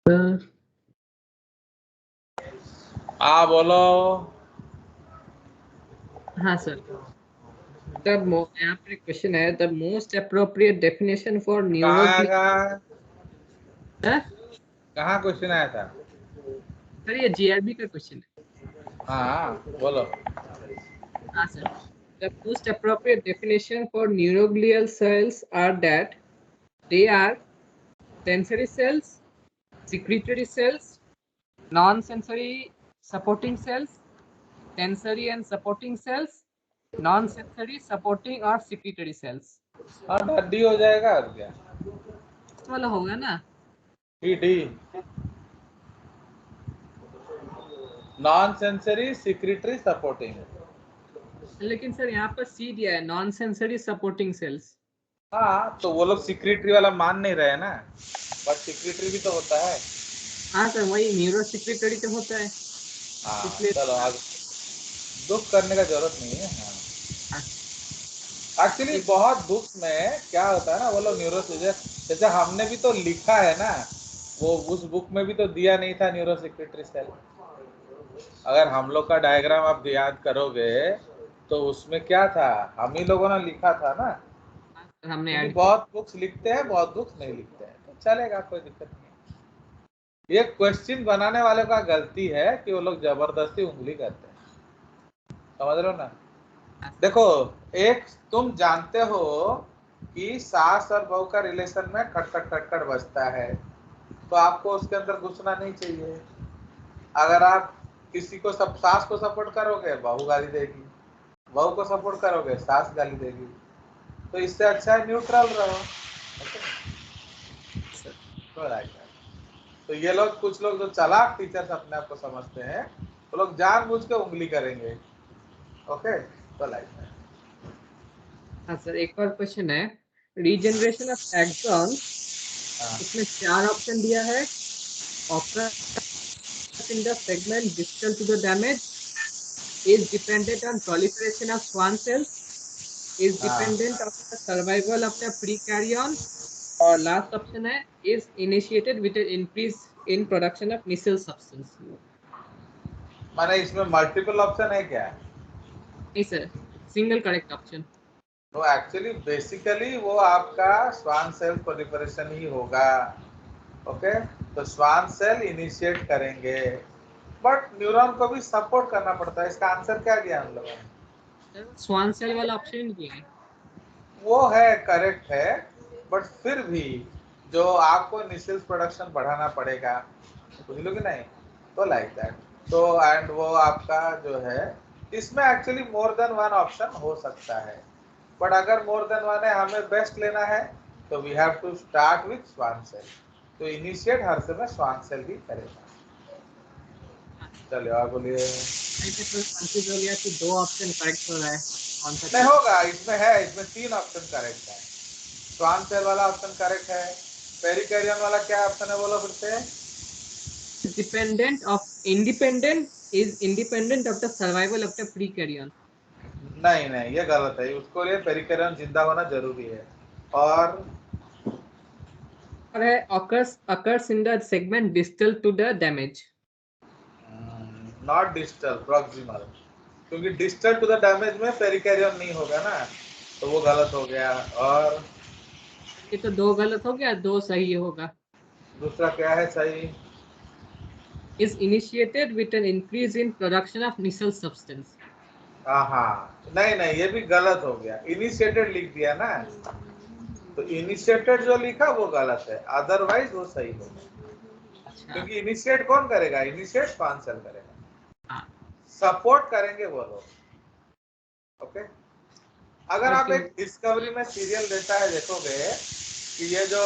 हाँ बोलो। हाँ सर, यहाँ पर एक क्वेश्चन है, the most appropriate definition for neuro. कहाँ क्वेश्चन आया था? सर ये जीआरबी का क्वेश्चन है। हाँ बोलो। हाँ sir, the most appropriate definition for neuroglial cells are that they are sensory cells, secretory cells, non-sensory supporting cells, sensory and supporting cells, non-sensory supporting or secretory cells. हाँ D हो जाएगा और क्या? वाला होगा ना? D non sensory secretory supporting. लेकिन sir यहाँ पर सी दिया है, नॉन सेंसरी सपोर्टिंग सेल्स। हाँ तो वो लोग सिक्रेटरी वाला मान नहीं रहे ना, बट सिक्रेटरी भी तो होता है। हाँ सर, वही न्यूरो सिक्रेटरी तो होता है, हाँ इसलिए। चलो आगे, दुख करने का जरूरत नहीं है। हाँ एक्चुअली बहुत बुक्स में क्या होता है ना, वो लोग न्यूरो जैसे हमने भी तो लिखा है ना, वो उस बुक में भी तो दिया नहीं था न्यूरो सिक्रेटरी सेल। अगर हम लोग का डायग्राम आप याद करोगे तो उसमें क्या था, हम ही लोगों ने लिखा था ना। हमने क्योंकि ऐड बहुत बुक्स लिखते हैं, बहुत बुक्स नहीं लिखते हैं, तो चलेगा, कोई दिक्कत नहीं। ये क्वेश्चन बनाने वाले का गलती है कि वो लोग जबरदस्ती उंगली करते हैं, समझ रहे हो ना। देखो, एक तुम जानते हो कि सास और बहू का रिलेशन में खटखट खटखट बजता है, तो आपको उसके अंदर घुसना नहीं चाहिए। अगर आप किसी को सास को सपोर्ट करोगे बहू गाली देगी, बहू को सपोर्ट करोगे सास गाली देगी, तो इससे अच्छा है न्यूट्रल रहो। तो ये लोग, कुछ लोग जो चालाक टीचर्स अपने आप को समझते हैं, वो लोग जानबूझ के उंगली करेंगे। ओके, तो लाइक। हाँ सर, एक और क्वेश्चन है, रीजनरेशन ऑफ एक्सॉन, इसमें 4 ऑप्शन दिया है। occurs in the segment distal to the damage, is dependent on proliferation of Schwann cells, is dependent on the survival of the prekaryon, और last option है is initiated with an increase in production of missile substance। माने इसमें multiple option है क्या? नहीं sir, single correct option. तो actually basically वो आपका स्वान सेल प्रोलिफरेशन ही होगा। ओके, तो स्वान सेल इनिशिएट करेंगे, बट न्यूरॉन को भी सपोर्ट करना पड़ता है। इसका आंसर क्या दिया हम लोगों ने? स्वान सेल वाला ऑप्शन नहीं दिया है। वो है, करेक्ट है, बट फिर भी जो आपको इनिशियल प्रोडक्शन बढ़ाना पड़ेगा, बुझ लो कि नहीं, तो लाइक दैट। तो एंड वो आपका जो है, इसमें actually more than one option हो सकता है, बट अगर मोर देन वन है, हमें बेस्ट लेना है, तो we have to start with Schwann cell. तो इनिशिएट हर समय स्वान सेल ही करेगा। चलिए और बोलिए। कंफ्यूज हो गया कि 2 ऑप्शन करेक्ट हो रहा है, कौन सा नहीं होगा, इसमें है, इसमें 3 ऑप्शन करेक्ट है। स्वान सेल वाला ऑप्शन करेक्ट है। पेरिकैरियन वाला क्या ऑप्शन है, बोलो फिर से। dependent of independent is independent of the survival of the prekaryon। नहीं नहीं, ये गलत है, उसको लिए पेरिकैरियन जिंदा होना जरूरी है। और है occurs in the segment distal to the damage। Not distal, proximal, क्योंकि डिस्टल टू द डैमेज में पेरिकैरियन नहीं होगा ना, तो वो गलत हो गया। और ये तो 2 गलत हो गया, 2 सही होगा। दूसरा क्या है सही? is initiated with an increase in production of missile substance। हाँ, नहीं नहीं, ये भी गलत हो गया, इनिशिएटेड लिख दिया ना, तो इनिशिएटेड जो लिखा वो गलत है, अदरवाइज वो सही होगा। अच्छा, क्योंकि इनिशिएट कौन करेगा? इनिशिएट स्वान सेल करेगा, हाँ। सपोर्ट करेंगे वो लोग। ओके, अगर आप एक डिस्कवरी में सीरियल देता है, देखोगे कि ये जो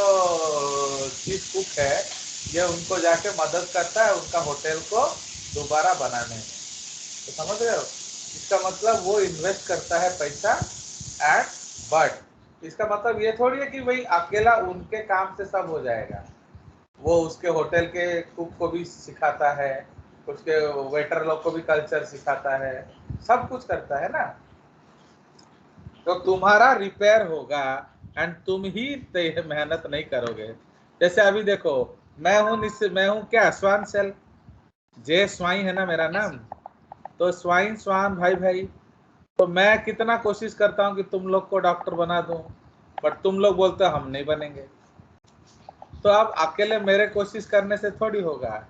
चीफ कुक है, ये उनको जाके मदद करता है उनका होटल को दोबारा बनाने में, तो समझ रहे हो? इसका मतलब वो इन्वेस्ट करता है पैसा एट, बट इसका मतलब ये थोड़ी है कि भाई अकेला उनके काम से सब हो जाएगा। वो उसके होटल के कुक को भी सिखाता है, उसके वेटर लोग को भी कल्चर सिखाता है, सब कुछ करता है ना। तो तुम्हारा रिपेयर होगा एंड तुम ही मेहनत नहीं करोगे। जैसे अभी देखो, मैं हूँ क्या, स्वान सेल, जे स्वाइन है ना मेरा नाम, तो स्वाइन स्वान भाई भाई। तो मैं कितना कोशिश करता हूँ कि तुम लोग को डॉक्टर बना दूं, बट तुम लोग बोलते हो हम नहीं बनेंगे। तो अब अकेले मेरे कोशिश करने से थोड़ी होगा,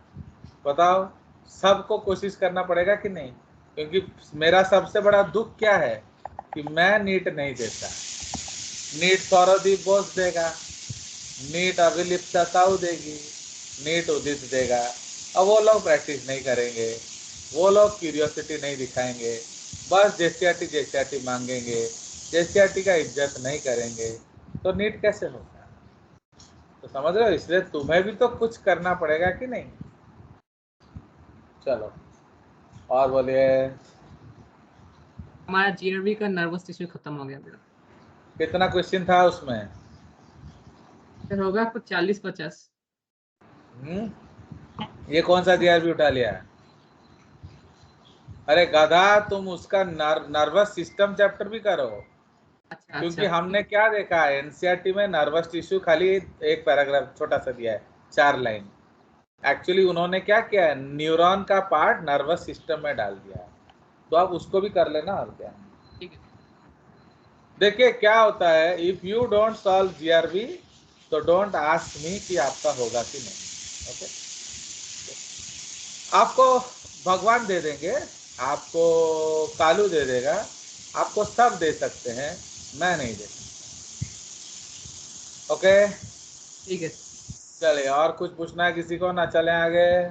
बताओ, सबको कोशिश करना पड़ेगा कि नहीं? क्योंकि मेरा सबसे बड़ा दुख क्या है कि मैं नीट नहीं देता। नीट सौरदीप बोस देगा, नीट अभिलिप्ता साहू देगी, नीट उदित देगा। अब वो लोग प्रैक्टिस नहीं करेंगे, वो लोग क्यूरियोसिटी नहीं दिखाएंगे, बस जेसीआरटी मांगेंगे, जेसीआरटी का इज्जत नहीं करेंगे, तो नीट कैसे होगा? तो समझ रहे हो, इसलिए तुम्हें भी तो कुछ करना पड़ेगा कि नहीं। चलो और बोलिए। हमारा जीआरबी का नर्वस टिश्यू खत्म हो गया मेरा। कितना क्वेश्चन था उसमें? फिर होगा कुछ 40-50। ये कौन सा जीआरबी उठा लिया? अरे गधा, तुम उसका नर्वस सिस्टम चैप्टर भी करो। अच्छा क्योंकि अच्छा। हमने क्या देखा है, एनसीईआरटी में नर्वस टिश्यू खाली एक पैराग्राफ छोटा सा दिया है, 4 लाइन। एक्चुअली उन्होंने क्या किया है, न्यूरॉन का पार्ट नर्वस सिस्टम में डाल दिया है, तो आप उसको भी कर लेना। और क्या, ठीक है। देखिए क्या होता है, if you don't solve GRB तो डोंट आस्क मी कि आपका होगा कि नहीं। ओके, आपको भगवान दे देंगे, आपको कालू दे देगा, आपको सब दे सकते हैं, मैं नहीं दे सकता। ओके, ठीक है। चलिए, और कुछ पूछना है किसी को, ना चले आगे?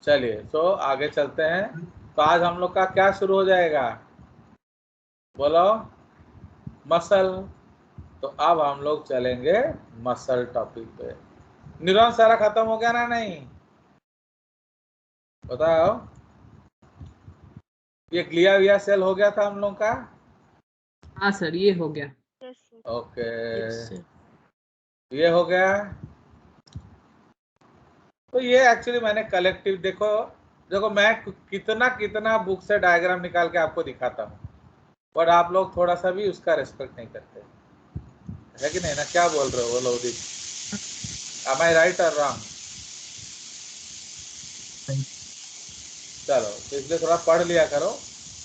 चलिए तो आगे चलते हैं। तो आज हम लोग का क्या शुरू हो जाएगा, बोलो? मसल। तो अब हम लोग चलेंगे मसल टॉपिक पे। न्यूरॉन सारा खत्म हो गया ना? नहीं, बताओ। ये ग्लिया विया सेल हो गया था हम लोग का। हाँ सर, ये हो गया। Okay, Yes, sir. ये हो गया। तो ये एक्चुअली मैंने कलेक्टिव, देखो देखो मैं कितना कितना बुक से डायग्राम निकाल के आपको दिखाता हूँ, और आप लोग थोड़ा सा भी उसका रेस्पेक्ट नहीं करते, है कि नहीं ना? क्या बोल रहे हो, बोलो उदित, एम आई राइट और रॉन्ग? चलो, तो इसलिए थोड़ा पढ़ लिया करो।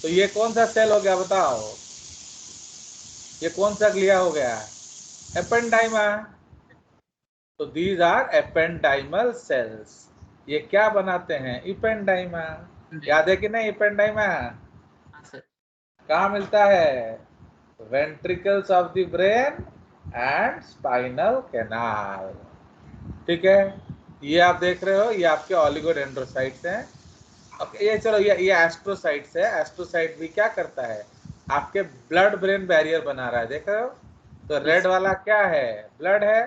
तो ये कौन सा सेल हो गया बताओ, ये कौन सा ग्लिया हो गया? एपेंडाइमा। तो दीज आर एपेंडाइमल सेल्स। ये क्या बनाते हैं? इपेंडाइमा। याद है कि नहीं इपेंडाइमा? हाँ सर। कहाँ मिलता है? Ventricles of the brain and spinal canal. ठीक है, ये आप देख रहे हो, ये आपके ऑलिगोडेंड्रोसाइट्स हैं। ओके, ये चलो, ये एस्ट्रोसाइट्स है। एस्ट्रोसाइट भी क्या करता है, आपके ब्लड ब्रेन बैरियर बना रहा है, देख रहे हो? तो रेड वाला क्या है, ब्लड है,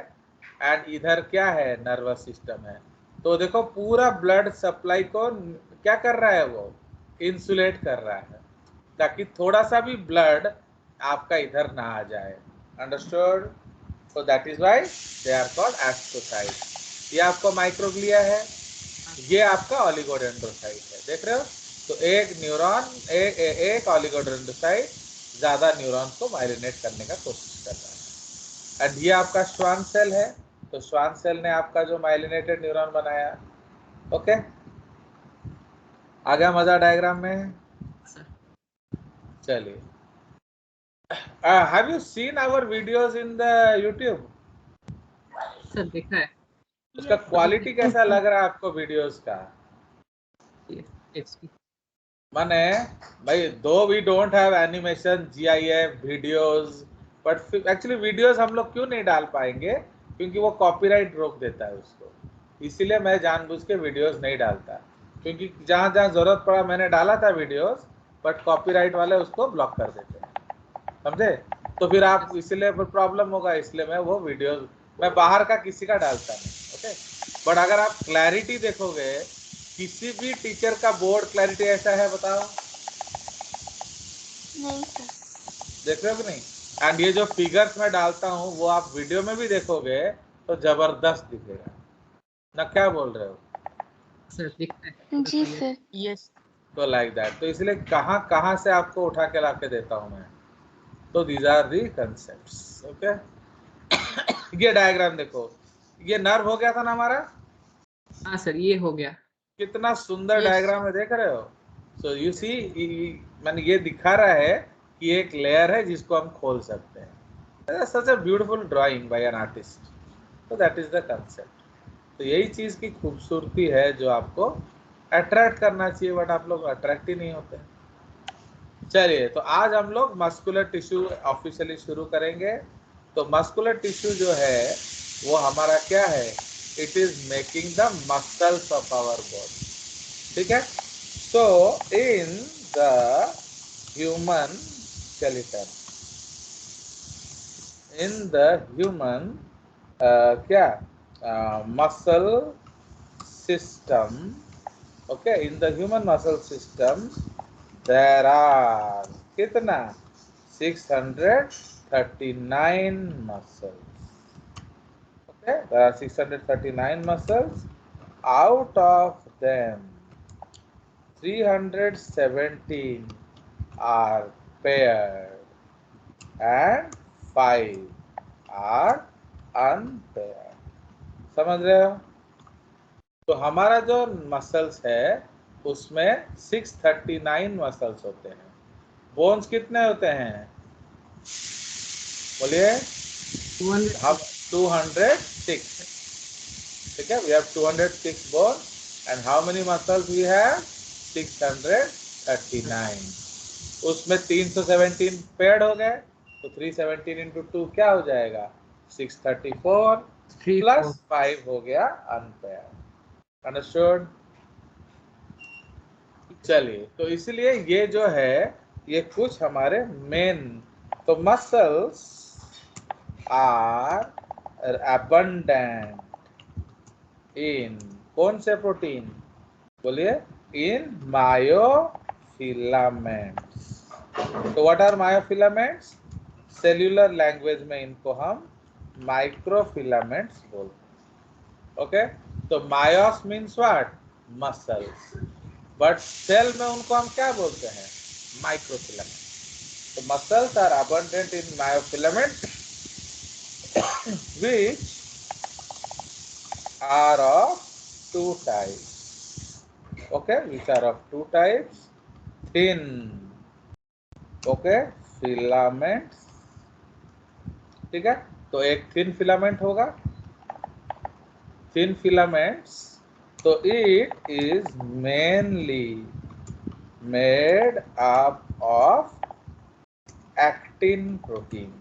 एंड इधर क्या है, नर्वस सिस्टम है। तो देखो पूरा ब्लड सप्लाई को क्या कर रहा है, वो इंसुलेट कर रहा है, ताकि थोड़ा सा भी ब्लड आपका इधर ना आ जाए। Understood? So that is why they are called astrocyte. ये आपका माइक्रोग्लिया है, ये आपका ऑलिगोडेंड्रोसाइट है, देख रहे हो? तो एक न्यूरॉन, एक ऑलिगोडेंड्रोसाइट ज्यादा न्यूरॉन को माइलिनेट करने का कोशिश कर रहा है। एंड ये आपका श्वान सेल है, तो श्वान सेल ने आपका जो माइलिनेटेड न्यूरॉन बनाया। ओके, आ गया मजा डायग्राम में? सर। चलिए, have you seen our videos in the YouTube? Sir देखा है। उसका क्वालिटी कैसा लग रहा है आपको वीडियोस का? HD। माने भाई, though we don't have animation, GIF videos, but actually videos हम लोग क्यों नहीं डाल पाएंगे, क्योंकि वो कॉपीराइट रोक देता है उसको। इसीलिए मैं जानबूझ के वीडियोस नहीं डालता, क्योंकि जहाँ जहाँ जरूरत पड़ा मैंने डाला था वीडियोस, बट कॉपीराइट वाले उसको ब्लॉक कर देते हैं, समझे? तो फिर आप, इसलिए फिर प्रॉब्लम होगा, इसलिए मैं वो वीडियोस मैं बाहर का किसी का डालता नहीं। ओके, बट अगर आप क्लैरिटी देखोगे, किसी भी टीचर का बोर्ड क्लैरिटी ऐसा है, बताओ? नहीं सर। देख रहे हो कि नहीं? एंड ये जो फिगर्स मैं डालता हूँ वो आप वीडियो में भी देखोगे तो जबरदस्त दिखेगा ना, क्या बोल रहे हो? सर दिखता है जी सर। यस। तो लाइक दैट, तो इसलिए कहाँ कहाँ से आपको उठा के ला के देता हूँ मैं। तो these are the concepts. Okay, ये डायग्राम देखो, ये नर्व हो गया था ना हमारा। हाँ सर, ये हो गया। कितना सुंदर यस। डायग्राम है, देख रहे हो। सो यू सी, मैंने ये दिखा रहा है कि एक लेयर है जिसको हम खोल सकते हैं। Such a beautiful drawing by an artist. तो दैट इज द कंसेप्ट। तो यही चीज की खूबसूरती है जो आपको अट्रैक्ट करना चाहिए, बट आप लोग अट्रैक्ट ही नहीं होते। चलिए, तो आज हम लोग मस्कुलर टिश्यू ऑफिशियली शुरू करेंगे। तो मस्कुलर टिश्यू जो है वो हमारा क्या है, it is making the muscles of our body. ठीक है। So in the human skeleton, in the human क्या muscle system, okay, in the human muscle system there are कितना 639 muscles. Okay, there are 639 muscles. Out of them 317 are paired and 5 are unpaired. समझ रहे हो। तो हमारा जो muscles है उसमें 639 मसल्स होते हैं। बोन्स कितने होते हैं, बोलिए। 200। हम 206। ठीक है, we have 206 bone and how many muscles we have 639। उसमें 317 पेड हो गए, तो 317 इंटू 2 क्या हो जाएगा 634 प्लस 5 हो गया अनपेयर। अंडरस्टूड। चलिए, तो इसलिए ये जो है ये कुछ हमारे मेन, तो मसल्स आर abundant इन कौन से प्रोटीन, बोलिए, इन मायोफिलामेंट्स। तो what are myofilaments, cellular language में इनको हम माइक्रोफिलामेंट्स बोलते हैं। ओके, तो myos means what, muscles, but cell में उनको हम क्या बोलते हैं, माइक्रोफिलामेंट। तो muscles are abundant in myofilaments which are of two types. Okay, which are of two types, thin, okay, filaments। ठीक है, तो एक थिन फिलामेंट होगा, थिन फिलामेंट्स, तो it is mainly made up of actin protein.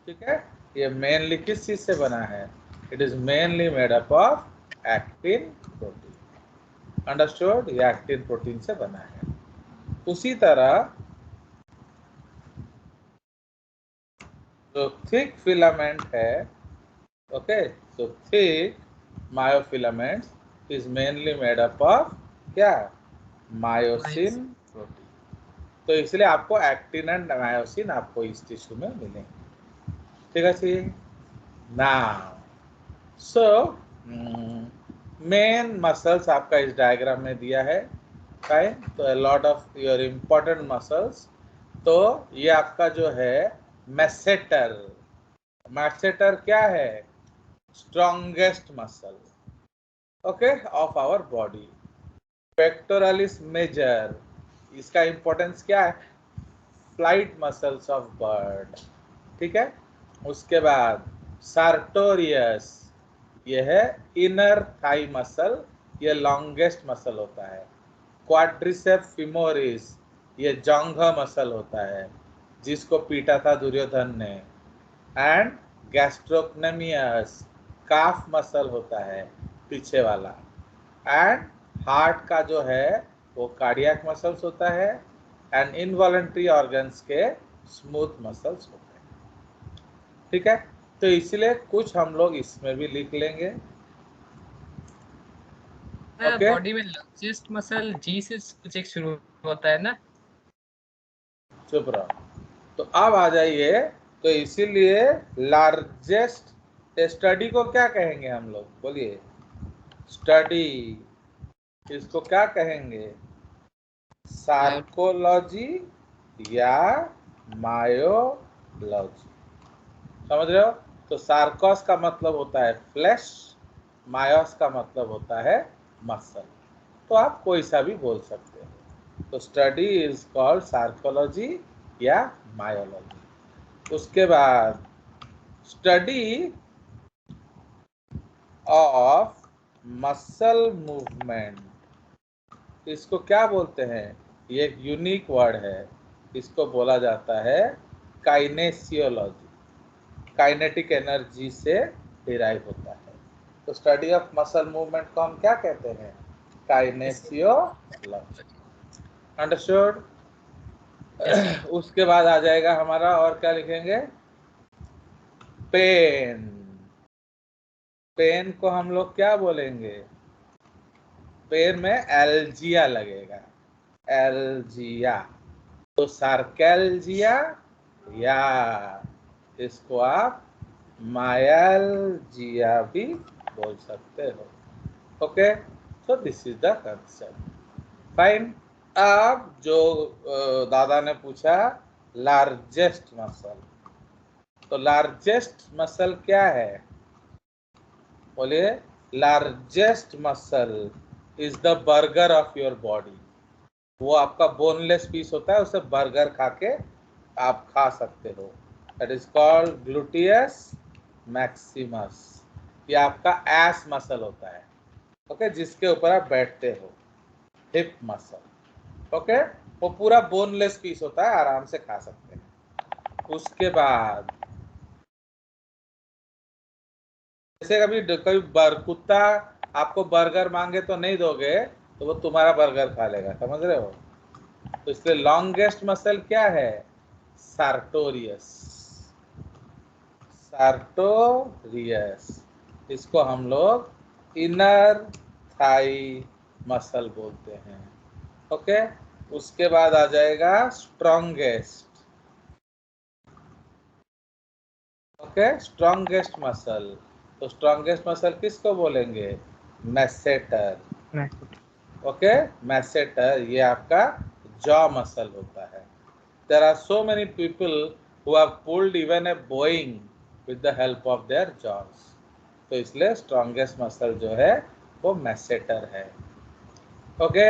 ठीक है, ये mainly किस चीज से बना है, it is mainly made up of actin protein. Understood, ये एक्टिन प्रोटीन से बना है। उसी तरह जो थिक फिलामेंट है, ओके, तो thick myofilament is mainly made up of क्या, मायोसिन प्रोटीन। तो इसलिए आपको एक्टिन एंड मायोसिन आपको इस टिश्यू में मिलेंगे। ठीक है जी। नाउ सो मेन मसल्स आपका इस डायग्राम में दिया है, फाइन। तो a lot of your important muscles, तो ये आपका जो है मैसेटर, मैसेटर क्या है, strongest muscle, okay, of our body. Pectoralis major, इसका इंपॉर्टेंस क्या है, फ्लाइट मसल्स ऑफ बर्ड। ठीक है, उसके बाद सार्टोरियस, ये है इनर थाई मसल, ये लॉन्गेस्ट मसल होता है। क्वाड्रिसेप्स फिमोरिस, ये जॉन्घा मसल होता है जिसको पीटा था दुर्योधन ने। एंड गैस्ट्रोक्नेमियस, काफ मसल होता है पीछे वाला। एंड हार्ट का जो है वो कार्डियक मसल्स होता है। एंड इनवॉलेंट्री ऑर्गन्स के स्मूथ मसल्स होते हैं। ठीक है, तो इसलिए कुछ हम लोग इसमें भी लिख लेंगे। ओके, बॉडी में लार्जेस्ट मसल जी से कुछ एक शुरू होता है ना। चुप रहो। तो अब आ जाइए, तो इसीलिए लार्जेस्ट स्टडी को क्या कहेंगे हम लोग, बोलिए, स्टडी, इसको क्या कहेंगे, सार्कोलॉजी या मायोलॉजी। समझ रहे हो? तो सार्कोस का मतलब होता है फ्लैश, मायोस का मतलब होता है मसल। तो आप कोई सा भी बोल सकते हो। तो स्टडी इज कॉल्ड सार्कोलॉजी या मायोलॉजी। उसके बाद स्टडी ऑफ मसल मूवमेंट, इसको क्या बोलते हैं? ये एक यूनिक वर्ड है, इसको बोला जाता है काइनेसियोलॉजी। काइनेटिक एनर्जी से डिराइव होता है। तो स्टडी ऑफ मसल मूवमेंट को हम क्या कहते हैं? काइनेसियोलॉजी। अंडरस्टूड? उसके बाद आ जाएगा हमारा, और क्या लिखेंगे? पेन। पेन को हम लोग क्या बोलेंगे? पेन में एल्जिया लगेगा, एल्जिया। तो सार्कैल्जिया या इसको आप मायल्जिया भी बोल सकते हो। Okay, so this is the concept. Fine. अब जो दादा ने पूछा लार्जेस्ट मसल, तो लार्जेस्ट मसल क्या है? बोलिए। Largest muscle is the burger of your body. वो आपका बोनलेस पीस होता है, उसे बर्गर खा के आप खा सकते हो। That is called gluteus Maximus. ये आपका एस मसल होता है, ओके, जिसके ऊपर आप बैठते हो, हिप मसल। ओके, वो पूरा बोनलेस पीस होता है, आराम से खा सकते हैं। उसके बाद जैसे कभी कभी कुत्ता आपको बर्गर मांगे तो नहीं दोगे, तो वो तुम्हारा बर्गर खा लेगा, समझ रहे हो? तो इसलिए लॉन्गेस्ट मसल क्या है? सार्टोरियस। सार्टोरियस, इसको हम लोग इनर थाई मसल बोलते हैं। ओके, उसके बाद आ जाएगा स्ट्रॉन्गेस्ट। Okay, strongest muscle. तो स्ट्रॉन्गेस्ट मसल किसको बोलेंगे? मैसेटर। ओके, मैसेटर ये आपका जॉ मसल होता है। There are so many people who have pulled even a Boeing with the help of their jaws. तो इसलिए स्ट्रॉन्गेस्ट मसल जो है वो मैसेटर है। Okay,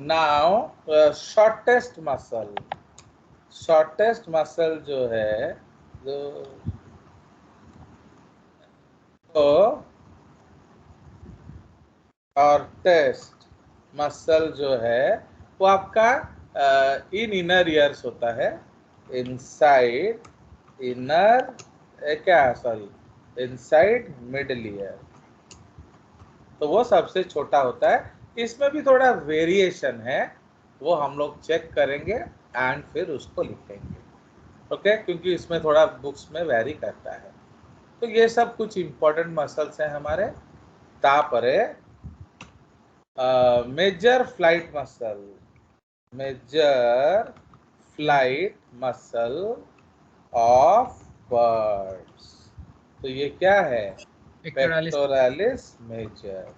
now shortest muscle. Shortest muscle जो है, तो शॉर्टेस्ट मसल जो है वो आपका इन इनर ईयर्स होता है। इनसाइड इनर क्या, सॉरी, इनसाइड मिडल ईयर। तो वो सबसे छोटा होता है। इसमें भी थोड़ा वेरिएशन है, वो हम लोग चेक करेंगे एंड फिर उसको लिखेंगे। ओके, क्योंकि इसमें थोड़ा बुक्स में वेरी करता है। तो ये सब कुछ इंपॉर्टेंट मसल्स हैं हमारे। तापरे major flight muscle, major flight muscle of birds. तो ये क्या है? Pectoralis major.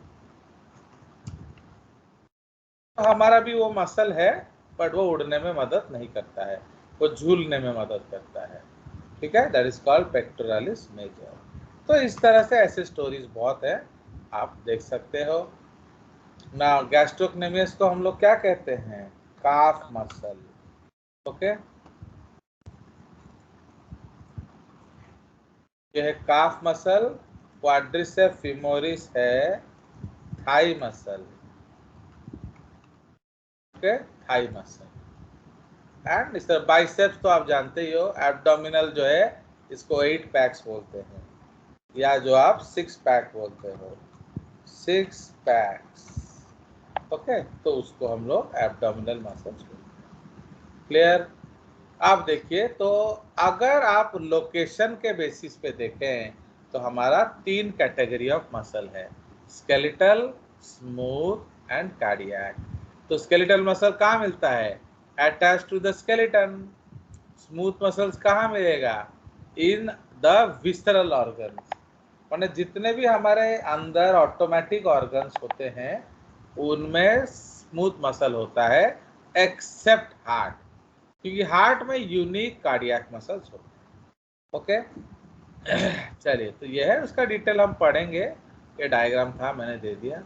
हमारा भी वो मसल है, बट वो उड़ने में मदद नहीं करता है, वो झूलने में मदद करता है। ठीक है, that is called pectoralis major. तो इस तरह से ऐसे स्टोरीज बहुत है, आप देख सकते हो ना। गैस्ट्रोक्नेमियस को हम लोग क्या कहते हैं? Calf muscle. ओके, ये है काफ मसल। क्वाड्रिसेप्स फीमोरिस है thigh muscle. Okay, thigh muscle. And इस तरह बाइसेप्स तो आप जानते ही हो। एब्डोमिनल जो है इसको 8 पैक्स बोलते हैं, या जो आप 6 पैक बोलते हो, 6 पैक्स। ओके, तो उसको हम लोग एब्डोमिनल मसल्स बोलते हैं। क्लियर? आप देखिए, तो अगर आप लोकेशन के बेसिस पे देखें तो हमारा 3 कैटेगरी ऑफ मसल है, स्केलेटल, स्मूथ एंड कार्डियक। तो स्केलेटल मसल कहाँ मिलता है? Attach to the skeleton. Smooth muscles कहाँ मिलेगा? In the visceral organs. माने जितने भी हमारे अंदर ऑटोमेटिक ऑर्गन्स होते हैं उनमें स्मूथ मसल होता है, एक्सेप्ट हार्ट, क्योंकि हार्ट में यूनिक कार्डियक मसल्स होते हैं। ओके चलिए, तो ये है उसका डिटेल हम पढ़ेंगे। ये डायग्राम था, मैंने दे दिया।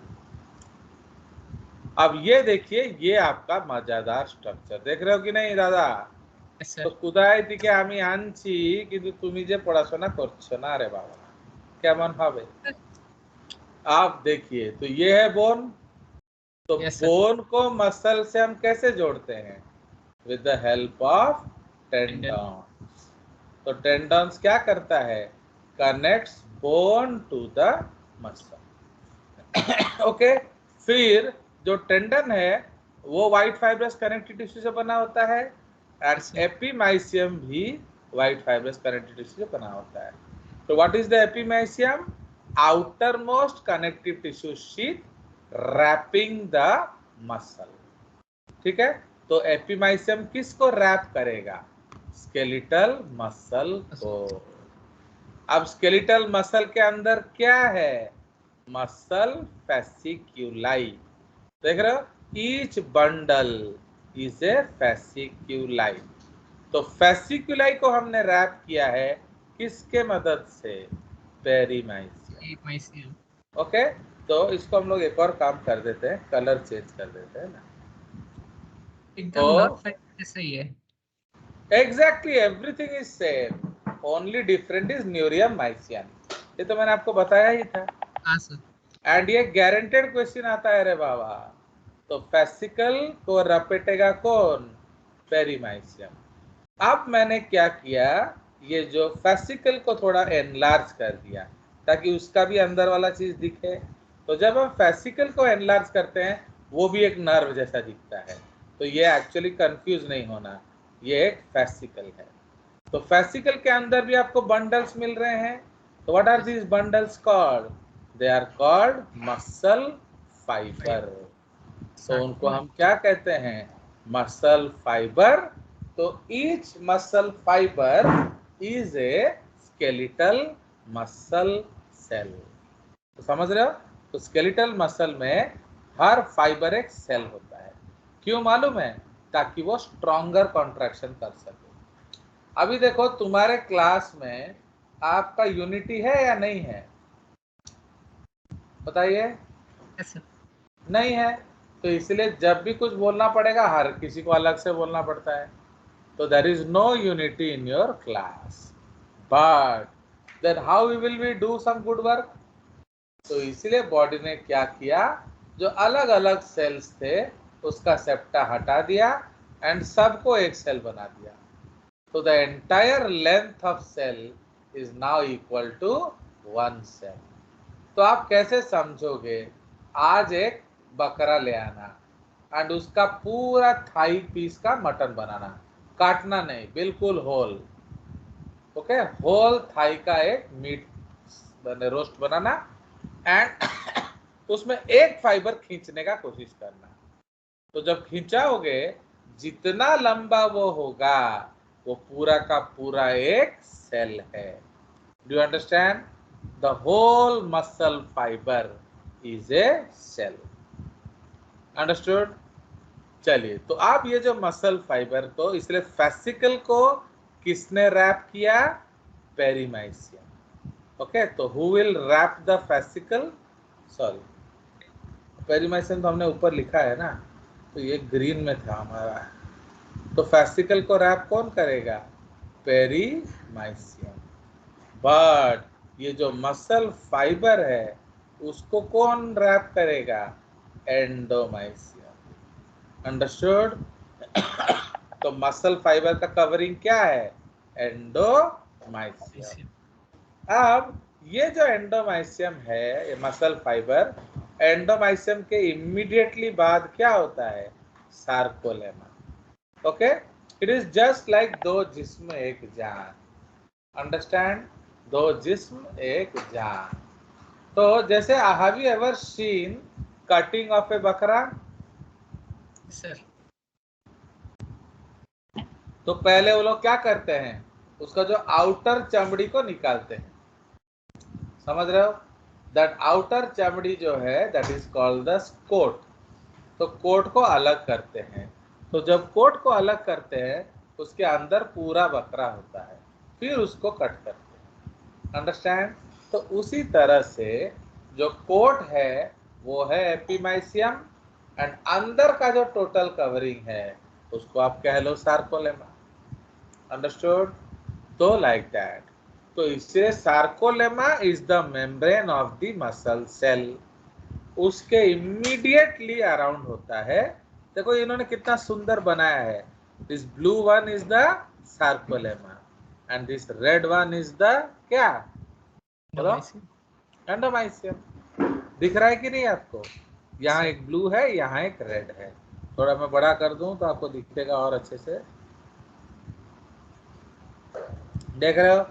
अब ये देखिए, ये आपका मजेदार स्ट्रक्चर देख रहे हो कि नहीं दादा? तो কোথায় থেকে আমি আনছি কিন্তু তুমি যে পড়াশোনা করছো না রে বাবা, কেমন হবে? आप देखिए, तो ये है बोन। तो बोन को मसल से हम कैसे जोड़ते हैं? With the help of tendons. तो टेंडन्स क्या करता है? Connects bone to the muscle. Okay, फिर जो टेंडन है वो व्हाइट फाइब्रस कनेक्टिव टिश्यू से बना होता है, एंड एपिमाइसियम भी व्हाइट फाइब्रस कनेक्टिव टिश्यू से बना होता है। तो what is the epimysium? outermost connective tissue sheath wrapping the muscle। ठीक है, तो एपिमाइसियम किसको रैप करेगा? स्केलेटल मसल को। अब स्केलेटल मसल के अंदर क्या है? मसल फैसिक्यूलाई। देख रहे हो, ईच बंडल इज ए फैसिक्यूलाई। तो फैसिक्यूलाई को हमने रैप किया है किसके मदद से? पेरीमाइसियम। ओके, तो इसको हम लोग एक और काम कर देते हैं, कलर चेंज कर देते हैं ना। एकदम सही है। Exactly, everything is same, only different is न्यूरियम माइसियम। ये तो मैंने आपको बताया ही था। एंड ये गारंटेड क्वेश्चन आता है रे बाबा। तो फैसिकल को रपेटेगा कौन? पेरीमाइसियम। अब मैंने क्या किया, ये जो फैसिकल को थोड़ा एनलार्ज कर दिया ताकि उसका भी अंदर वाला चीज दिखे। तो जब हम फैसिकल को एनलार्ज करते हैं वो भी एक नर्व जैसा दिखता है। तो ये एक्चुअली कंफ्यूज नहीं होना, ये एक फैसिकल है। तो फैसिकल के अंदर भी आपको बंडल्स मिल रहे हैं। तो what are these bundles called? They are called muscle fiber. तो उनको हम क्या कहते हैं? Muscle fiber. तो each muscle fibre is a skeletal muscle cell. तो समझ रहे हो? तो स्केलेटल मसल में हर फाइबर एक सेल होता है। क्यों मालूम है? ताकि वो स्ट्रॉन्गर कॉन्ट्रैक्शन कर सके। अभी देखो, तुम्हारे क्लास में आपका यूनिटी है या नहीं है? बताइए। नहीं है, तो इसलिए जब भी कुछ बोलना पड़ेगा हर किसी को अलग से बोलना पड़ता है। तो there is no unity in your class, but then how will we do some good work? तो इसलिए बॉडी ने क्या किया, जो अलग अलग सेल्स थे उसका सेप्टा हटा दिया एंड सबको एक सेल बना दिया। तो the entire length of cell is now equal to 1 cell. तो आप कैसे समझोगे? आज एक बकरा ले आना एंड उसका पूरा थाई पीस का मटन बनाना, काटना नहीं, बिल्कुल होल। ओके, होल थाई का एक मीट रोस्ट बनाना एंड उसमें एक फाइबर खींचने का कोशिश करना। तो जब खींचाओगे, जितना लंबा वो होगा वो पूरा का पूरा एक सेल है। Do you understand? The whole muscle fibre is a cell. Understood? चलिए, तो आप ये जो मसल फाइबर को, इसलिए फैसिकल को किसने रैप किया? पेरीमाइसियम। ओके, तो who will wrap the fascicle? Sorry, perimysium तो हमने ऊपर लिखा है ना, तो ये ग्रीन में था हमारा। तो फैसिकल को रैप कौन करेगा? पेरीमाइसियम। बट ये जो मसल फाइबर है उसको कौन रैप करेगा? एंडोमाइसियम। अंडरस्टूड? तो मसल फाइबर का कवरिंग क्या है? एंडोमाइसियम। अब ये जो एंडोमाइसियम है, ये मसल फाइबर, एंडोमाइसियम के इमीडिएटली बाद क्या होता है? Sarcolemma. Okay, it is just like दो जिस्म एक जान। अंडरस्टैंड? दो जिस्म एक जान। तो जैसे have you ever seen cutting of a बकरा? सर, तो पहले वो लोग क्या करते हैं, उसका जो आउटर चमड़ी को निकालते हैं। समझ रहे हो? दैट आउटर चमड़ी जो है that is called the coat. तो कोट को अलग करते हैं। तो जब कोट को अलग करते हैं उसके अंदर पूरा बकरा होता है। फिर उसको कट करते। अंडरस्टैंड? तो उसी तरह से जो कोट है वो है एपिमाइसियम, एंड अंदर का जो टोटल कवरिंग है उसको आप कह लो सार्कोलेमा। अंडरस्टूड? तो लाइक दैट। तो इससे sarcolemma is the membrane of the muscle cell, उसके इमीडिएटली अराउंड होता है। देखो इन्होंने कितना सुंदर बनाया है। This blue one is the sarcolemma and this red one is the क्या बोलो? एंडोमाइसियम। दिख रहा है कि नहीं आपको? यहाँ एक ब्लू है, यहाँ एक रेड है। थोड़ा मैं बड़ा कर दूं तो आपको दिखेगा और अच्छे से। देख रहे हो?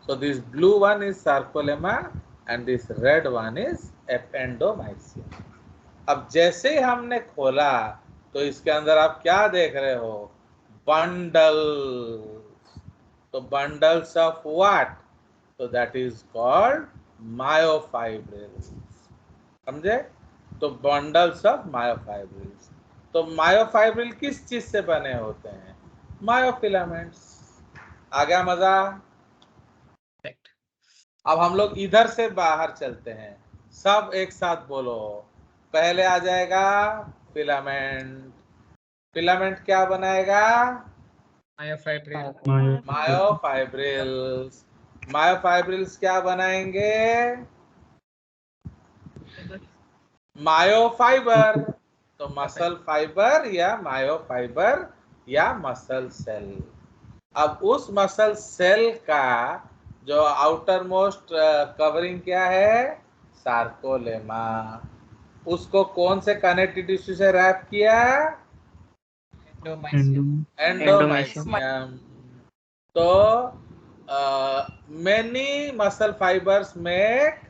So this blue one is sarcolemma and this red one is endomysium. अब जैसे ही हमने खोला तो इसके अंदर आप क्या देख रहे हो? बंडल। तो बंडल्स ऑफ व्हाट? तो दैट इज कॉल्ड मायोफाइब्रिल्स। समझे? तो बंडल्स ऑफ मायोफाइब्रिल्स। तो मायोफाइब्रिल किस चीज से बने होते हैं? मायोफिलामेंट्स। आ गया मजा? अब हम लोग इधर से बाहर चलते हैं, सब एक साथ बोलो। पहले आ जाएगा फिलामेंट। फिलामेंट क्या बनाएगा? मायोफाइब्रिल्स। मायोफाइब्रिल्स क्या बनाएंगे? मायोफाइबर। तो मसल फाइबर या मायोफाइबर या मसल सेल। अब उस मसल सेल का जो आउटर मोस्ट कवरिंग क्या है? सार्कोलेमा। उसको कौन से कनेक्टिव टिश्यू से रैप किया? एंडोमाइसियम। तो many muscle fibres make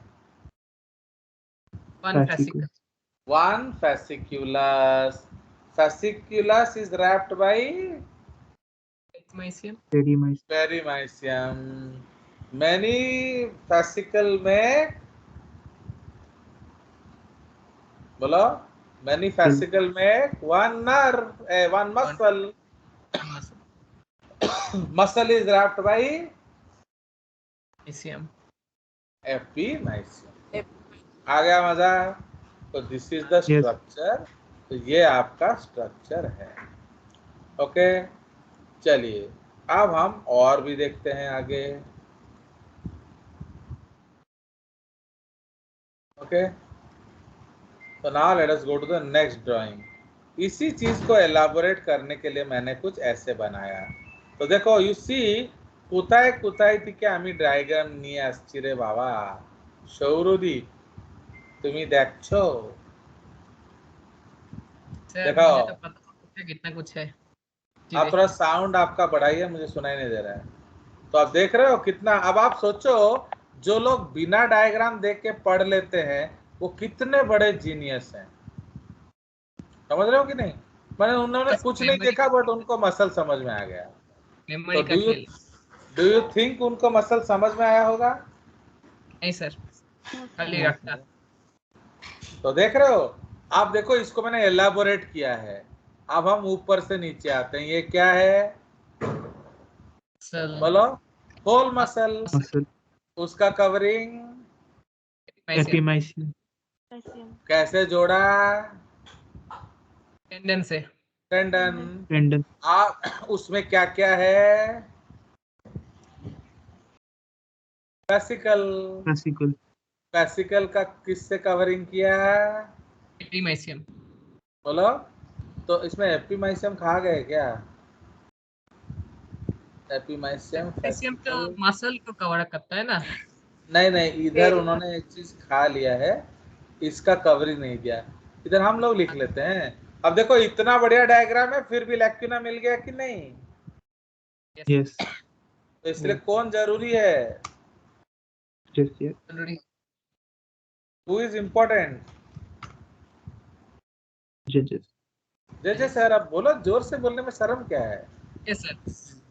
one fasciculus. Fasciculus is wrapped by perimysium. Many fascicle make बोलो, many fascicle make one nerve, one muscle. Muscle is wrapped by epimysium. आ गया मजा? तो दिस इज द स्ट्रक्चर। तो ये आपका structure है। Okay, चलिए अब हम और भी देखते हैं आगे। ओके, तो now let us go to the next drawing. इसी चीज को एलाबोरेट करने के लिए मैंने कुछ ऐसे बनाया। तो देखो, यू सी কোথায় কোথায় থেকে আমি ডায়াগ্রাম নিয়ে আসছি রে বাবা। সৌরদীপ, তুমি দেখছো? देखो, मुझे तो पता है कितना कुछ है। आप थोड़ा साउंड आपका बढ़ाइए, मुझे सुनाई नहीं दे रहा है। तो आप देख रहे हो कितना? अब आप सोचो, जो लोग बिना डायग्राम देख के पढ़ लेते हैं वो कितने बड़े जीनियस हैं। समझ रहे हो कि नहीं? मैंने उन्होंने कुछ नहीं देखा बट उनको मसल समझ में आ गया। तो डू यू थिंक उनको मसल समझ में आया होगा? नहीं सर, खाली रखता। तो देख रहे हो, आप देखो इसको मैंने एलाबोरेट किया है। अब हम ऊपर से नीचे आते हैं। ये क्या है बोलो? Whole muscle. उसका कवरिंग एपिमाइसियम। कैसे जोड़ा? टेंडन से। टेंडन। आप उसमें क्या क्या है? वेसिकल। वेसिकल का किससे कवरिंग किया? एपिमाइसियम। बोलो, तो इसमें एपिमाइसियम खा गए क्या? एपिमाइसियम तो मसल को कवर करता है ना? नहीं नहीं, इधर उन्होंने एक चीज खा लिया है, इसका कवरिंग नहीं किया। इधर हम लोग लिख लेते हैं। अब देखो, इतना बढ़िया डायग्राम है फिर भी लैक्यूना मिल गया कि नहीं? यस। तो इसलिए कौन जरूरी है? जरूरी। Who is important? जजेस सर। अब बोलो, जोर से बोलने में शर्म क्या है? Yes sir.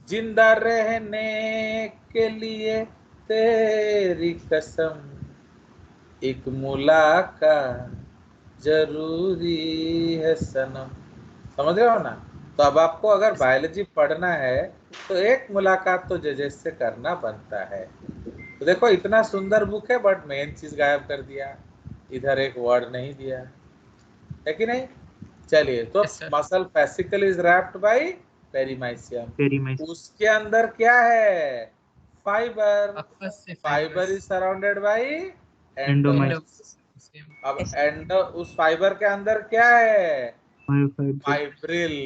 जिंदा रहने के लिए तेरी कसम, एक मुलाकात जरूरी है सनम। समझ रहे हो ना? तो अब आपको अगर बायोलॉजी पढ़ना है तो एक मुलाकात तो जजेस से करना बनता है। तो देखो इतना सुंदर बुक है बट मेन चीज गायब कर दिया, इधर एक वर्ड नहीं दिया है कि नहीं। चलिए, तो Yes, sir. Muscle fascicle is wrapped by perimysium. Perimysium. उसके अंदर क्या है? फाइबर। Aqueous से fibre fibers. Is surrounded by endomysium. Endosperm. अब एंडो उस फाइबर के अंदर क्या है? मायोफाइब्रिल। फाइब्रिल।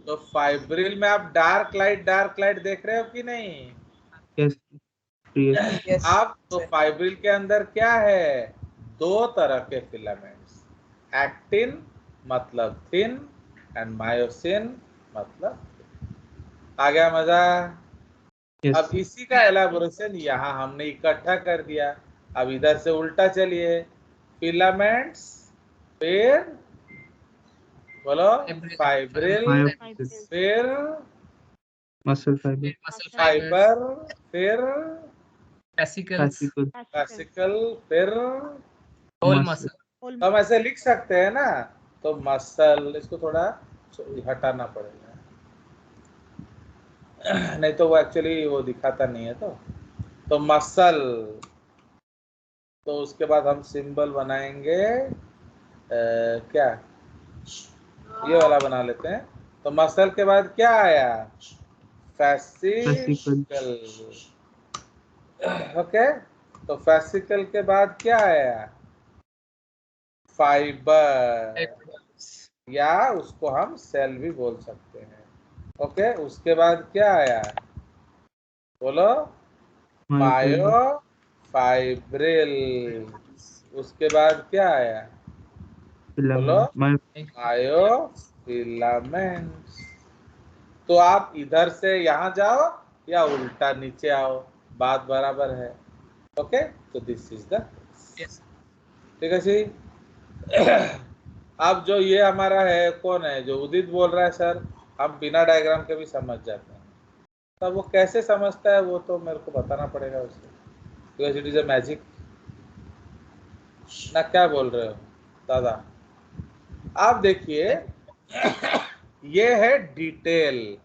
तो फाइब्रिल में आप डार्क लाइट देख रहे हो कि नहीं? Yes yes. आप तो फाइब्रिल के अंदर क्या है? दो तरह के फिलामेंट्स, एक्टिन मतलब थिन एंड मायोसिन मतलब थिन। आ गया मजा? यस अब इसी का एलाबोरेशन यहाँ हमने इकट्ठा कर दिया। अब इधर से उल्टा चलिए, फिलामेंट्स फिर बोलो फाइब्रिल, फिर muscle fibre, Muscle fibers. Fibre, फिर Fascicles. वेसिकल, फिर Whole muscle. muscle. हम ऐसे लिख सकते हैं ना। तो मसल, इसको थोड़ा हटाना पड़ेगा नहीं तो वो एक्चुअली वो दिखाता नहीं है। तो मसल, तो उसके बाद हम सिंबल बनाएंगे क्या, ये वाला बना लेते हैं। तो मसल के बाद क्या आया? फैसिकल। ओके, तो फैसिकल के बाद क्या आया? Fibre, Fibers. या उसको हम सेल भी बोल सकते हैं। ओके, उसके बाद क्या आया? बोलो, मायो फाइब्रिल। उसके बाद क्या आया? बोलो, मायो फिलामेंट्स। तो आप इधर से यहाँ जाओ या उल्टा नीचे आओ, बात बराबर है। ओके, तो दिस इज द, Yes. ठीक है जी। अब जो ये हमारा है, कौन है जो उदित बोल रहा है सर, हम बिना डायग्राम के भी समझ जाते हैं। तब वो कैसे समझता है वो तो मेरे को बताना पड़ेगा उसे, because it is a magic ना। क्या बोल रहे हो दादा? आप देखिए, ये है डिटेल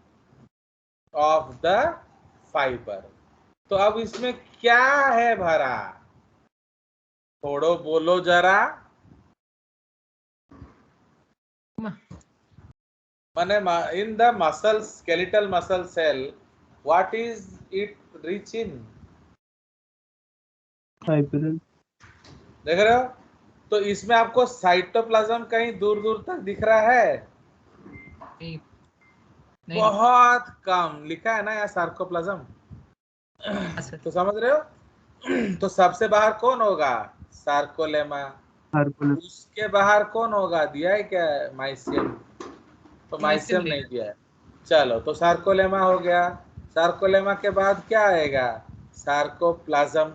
ऑफ द फाइबर। तो अब इसमें क्या है भरा? थोड़ो बोलो जरा। माने in the muscle, skeletal muscle cell, what is it rich in? Fibril. देख रहे हो? तो इसमें आपको साइटोप्लाज्म कहीं दूर दूर तक दिख रहा है? नहीं. बहुत कम लिखा है ना यहाँ सार्कोप्लाज्म। तो समझ रहे हो? तो सबसे बाहर कौन होगा? सार्कोलेमा। उसके बाहर कौन होगा? दिया है क्या? माइसियम। तो माइसियम नहीं दिया है। चलो, तो सार्कोलेमा हो गया। सार्कोलेमा के बाद क्या आएगा? सार्कोप्लाज्म।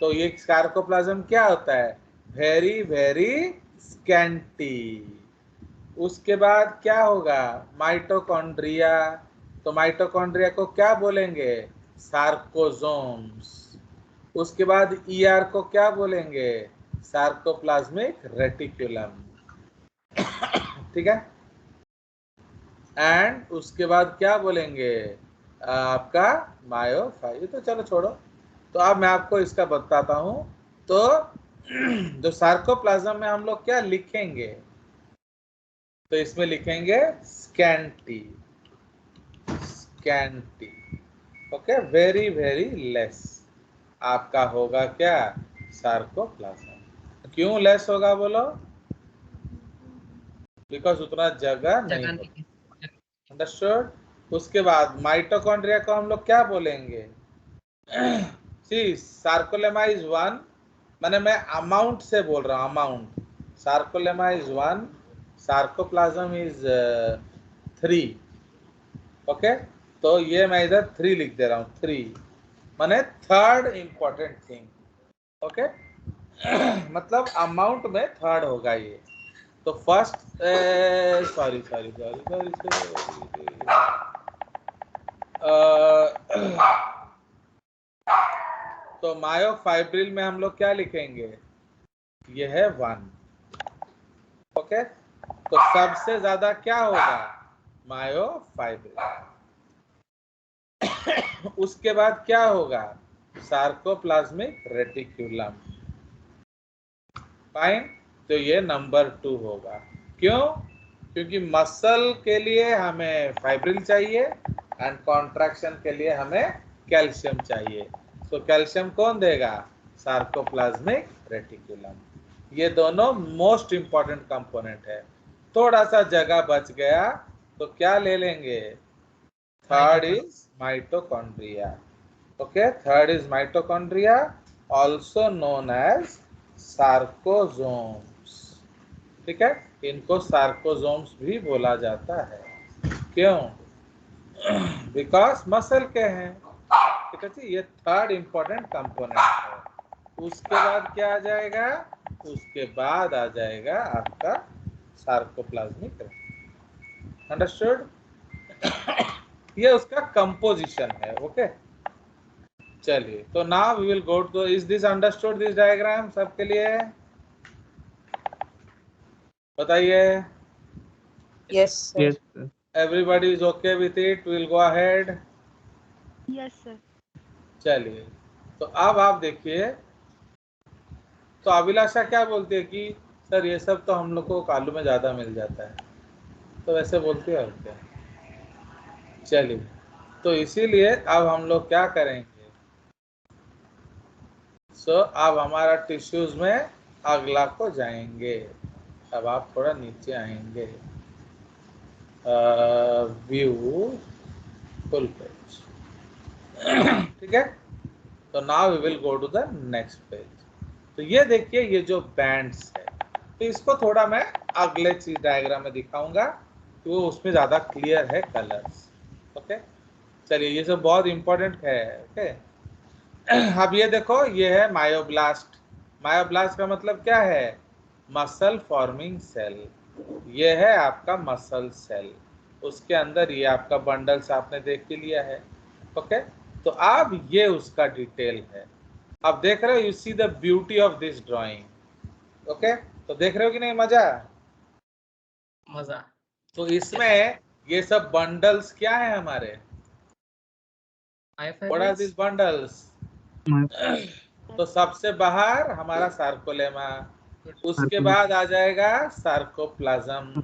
तो ये सार्कोप्लाज्म क्या होता है? Very very scanty. उसके बाद क्या होगा? माइटोकॉन्ड्रिया। तो माइटोकॉन्ड्रिया को क्या बोलेंगे? सार्कोजोम्स। उसके बाद ईआर को क्या बोलेंगे? Sarcoplasmic reticulum. ठीक है। एंड उसके बाद क्या बोलेंगे? आपका मायोफाइल। तो चलो छोड़ो, तो अब मैं आपको इसका बताता हूं। तो जो सार्कोप्लाज्म में हम लोग क्या लिखेंगे? तो इसमें लिखेंगे scanty. Scanty, okay, very very less. आपका होगा क्या? सार्कोप्लाज्म। क्यों लेस होगा बोलो? बिकॉज उतना जगह नहीं होता। अंडरस्टूड? उसके बाद माइटोकॉन्ड्रिया को हम लोग क्या बोलेंगे? सी सार्कोलेमा इज वन, माने मैं अमाउंट से बोल रहा हूँ, amount. Sarcolemma is one, sarcoplasm is 3। Okay, तो ये मैं इधर 3 लिख दे रहा हूँ। 3 माने थर्ड इंपॉर्टेंट थिंग। ओके, मतलब अमाउंट में थर्ड होगा ये। तो first, sorry sorry sorry sorry, तो मायोफाइब्रिल में हम लोग क्या लिखेंगे? ये है 1। ओके, तो सबसे ज्यादा क्या होगा? मायोफाइब्रिल। उसके बाद क्या होगा? Sarcoplasmic reticulum. फाइन, तो ये नंबर 2 होगा। क्यों? क्योंकि मसल के लिए हमें फाइब्रिल चाहिए एंड कॉन्ट्रैक्शन के लिए हमें कैल्शियम चाहिए। तो कैल्शियम कौन देगा? Sarcoplasmic reticulum. ये दोनों मोस्ट इंपॉर्टेंट कंपोनेंट है। थोड़ा सा जगह बच गया तो क्या ले लेंगे? Third is mitochondria. Okay, third is mitochondria, also known as sarcosomes. ठीक है, इनको सार्कोजोम्स भी बोला जाता है। क्यों? बिकॉज मसल के हैं। ठीक है जी, ये थर्ड इंपॉर्टेंट कंपोनेंट है। उसके बाद क्या आ जाएगा? उसके बाद आ जाएगा आपका सार्कोप्लाज्मिक रेटिकुलम। अंडरस्टूड? ये उसका कंपोजिशन है। ओके, चलिए, तो now we will go to, is this understood this diagram सबके लिए? बताइए। Yes, sir. Yes, sir. Everybody is okay with it? We'll go ahead. Yes, sir. चलिए, तो अब आप देखिए, तो अभिलाषा क्या बोलती है कि सर ये सब तो हम लोग को कालू में ज्यादा मिल जाता है, तो वैसे बोलती है और क्या? चलिए, तो इसीलिए अब हम लोग क्या करेंगे? अब हमारा टिश्यूज में अगला को जाएंगे। अब आप थोड़ा नीचे आएंगे, व्यू फुल पेज। ठीक है, तो now we will go to the next page. तो ये देखिए, ये जो बैंड्स है, तो इसको थोड़ा मैं अगले चीज डायग्राम में दिखाऊंगा, तो वो उसमें ज्यादा क्लियर है कलर्स। ओके, चलिए, ये सब बहुत इंपॉर्टेंट है। ओके, अब ये देखो, ये है मायोब्लास्ट। मायोब्लास्ट का मतलब क्या है? Muscle forming cell. ये है आपका मसल सेल। उसके अंदर ये आपका बंडल्स आपने देख ही लिया है। ओके, तो अब ये उसका डिटेल है। अब देख रहे हो, you see the beauty of this drawing. Okay, तो देख रहे हो कि नहीं? मजा। तो इसमें ये सब बंडल्स क्या है हमारे? What are this bundles? तो सबसे बाहर हमारा सार्कोलेमा, उसके बाद आ जाएगा सार्कोप्लाज्म,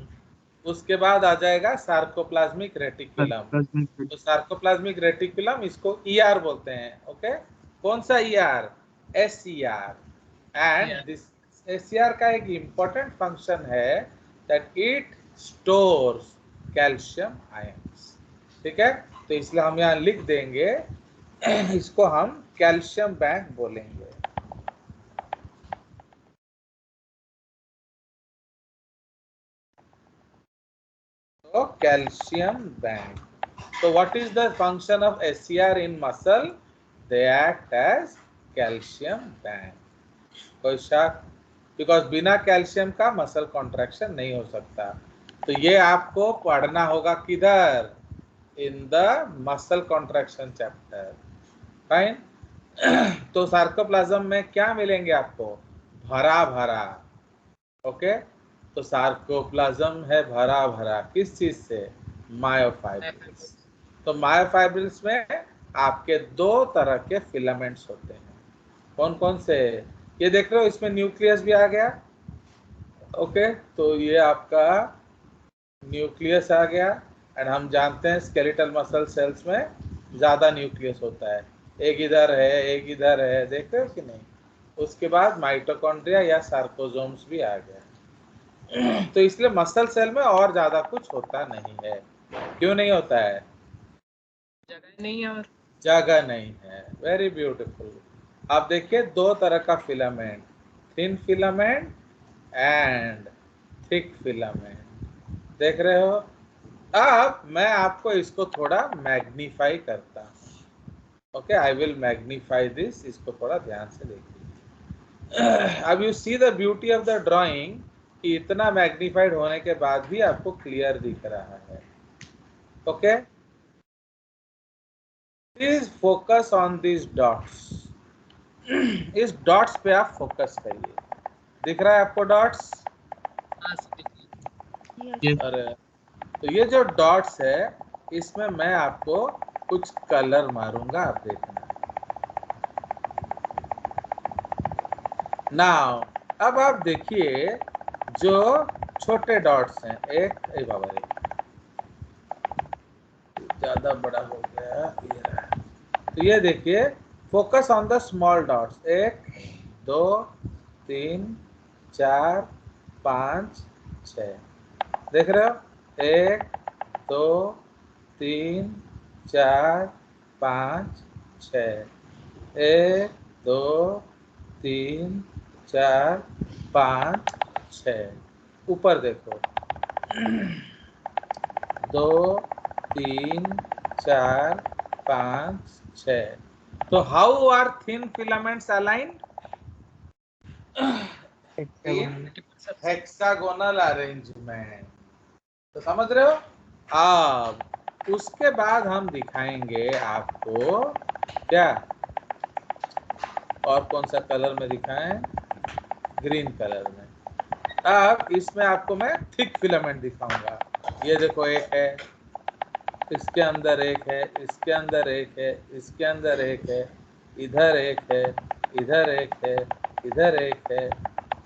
उसके बाद आ जाएगा सार्कोप्लाज्मिक रेटिकुलम। तो सार्कोप्लाज्मिक रेटिकुलम, इसको ईआर बोलते हैं। ओके, कौन सा ER? SER. And this SER का एक इंपॉर्टेंट फंक्शन है that it stores calcium ions. ठीक है, तो इसलिए हम यहाँ लिख देंगे, इसको हम कैल्शियम बैंक बोलेंगे। तो calcium bank. So what is the function of SCR in muscle? They act as calcium band. कोई शक? Because बिना कैल्शियम का मसल कॉन्ट्रैक्शन नहीं हो सकता। तो ये आपको पढ़ना होगा किधर? इन the muscle contraction chapter. Fine. तो सार्कोप्लाज्म में क्या मिलेंगे आपको? भरा भरा। ओके, तो सार्कोप्लाज्म है भरा भरा, किस चीज से? मायोफाइब्रिल्स। तो मायोफाइब्रिल्स में आपके दो तरह के फिलामेंट्स होते हैं। कौन कौन से? ये देख रहे हो, इसमें न्यूक्लियस भी आ गया। ओके, तो ये आपका न्यूक्लियस आ गया। एंड हम जानते हैं स्केलेटल मसल सेल्स में ज्यादा न्यूक्लियस होता है, एक इधर है एक इधर है, देख रहे हो कि नहीं? उसके बाद माइटोकॉन्ड्रिया या सार्कोजोम्स भी आ गया। तो इसलिए मसल सेल में और ज्यादा कुछ होता नहीं है। क्यों नहीं होता है? जगह नहीं है, और जगह नहीं है। Very beautiful. आप देखिए, दो तरह का filament, thin filament and thick filament, देख रहे हो? अब मैं आपको इसको थोड़ा मैग्नीफाई करता हूँ। Okay, I will magnify this. इसको थोड़ा ध्यान से देखिए। अब you see the beauty of the drawing, कि इतना मैग्नीफाइड होने के बाद भी आपको क्लियर दिख रहा है। Okay, please focus on this dots. इस डॉट्स पे आप फोकस करिए। दिख रहा है आपको डॉट्स? हाँ, सर, Yes. अरे तो ये जो डॉट्स है इसमें मैं आपको कुछ कलर मारूंगा, आप देखना। नाउ अब आप देखिए जो छोटे डॉट्स हैं, एक बाबा रे ज्यादा बड़ा हो गया ये रहा। तो ये देखिए, focus on the small dots, 1 2 3 4 5 6, देख रहे हो, 1 2 3 4 5 6, 1 2 3 4 5 6। ऊपर देखो 2 3 4 5 6। तो how are thin filaments aligned? In hexagonal arrangement. तो समझ रहे हो? अब उसके बाद हम दिखाएंगे आपको क्या, और कौन सा कलर में दिखाएं, ग्रीन कलर में। अब इसमें आपको मैं थिक फिलामेंट दिखाऊंगा। ये देखो, एक है, इसके अंदर एक है, इसके अंदर एक है, इसके अंदर एक है, इधर एक है, इधर एक है, इधर एक है।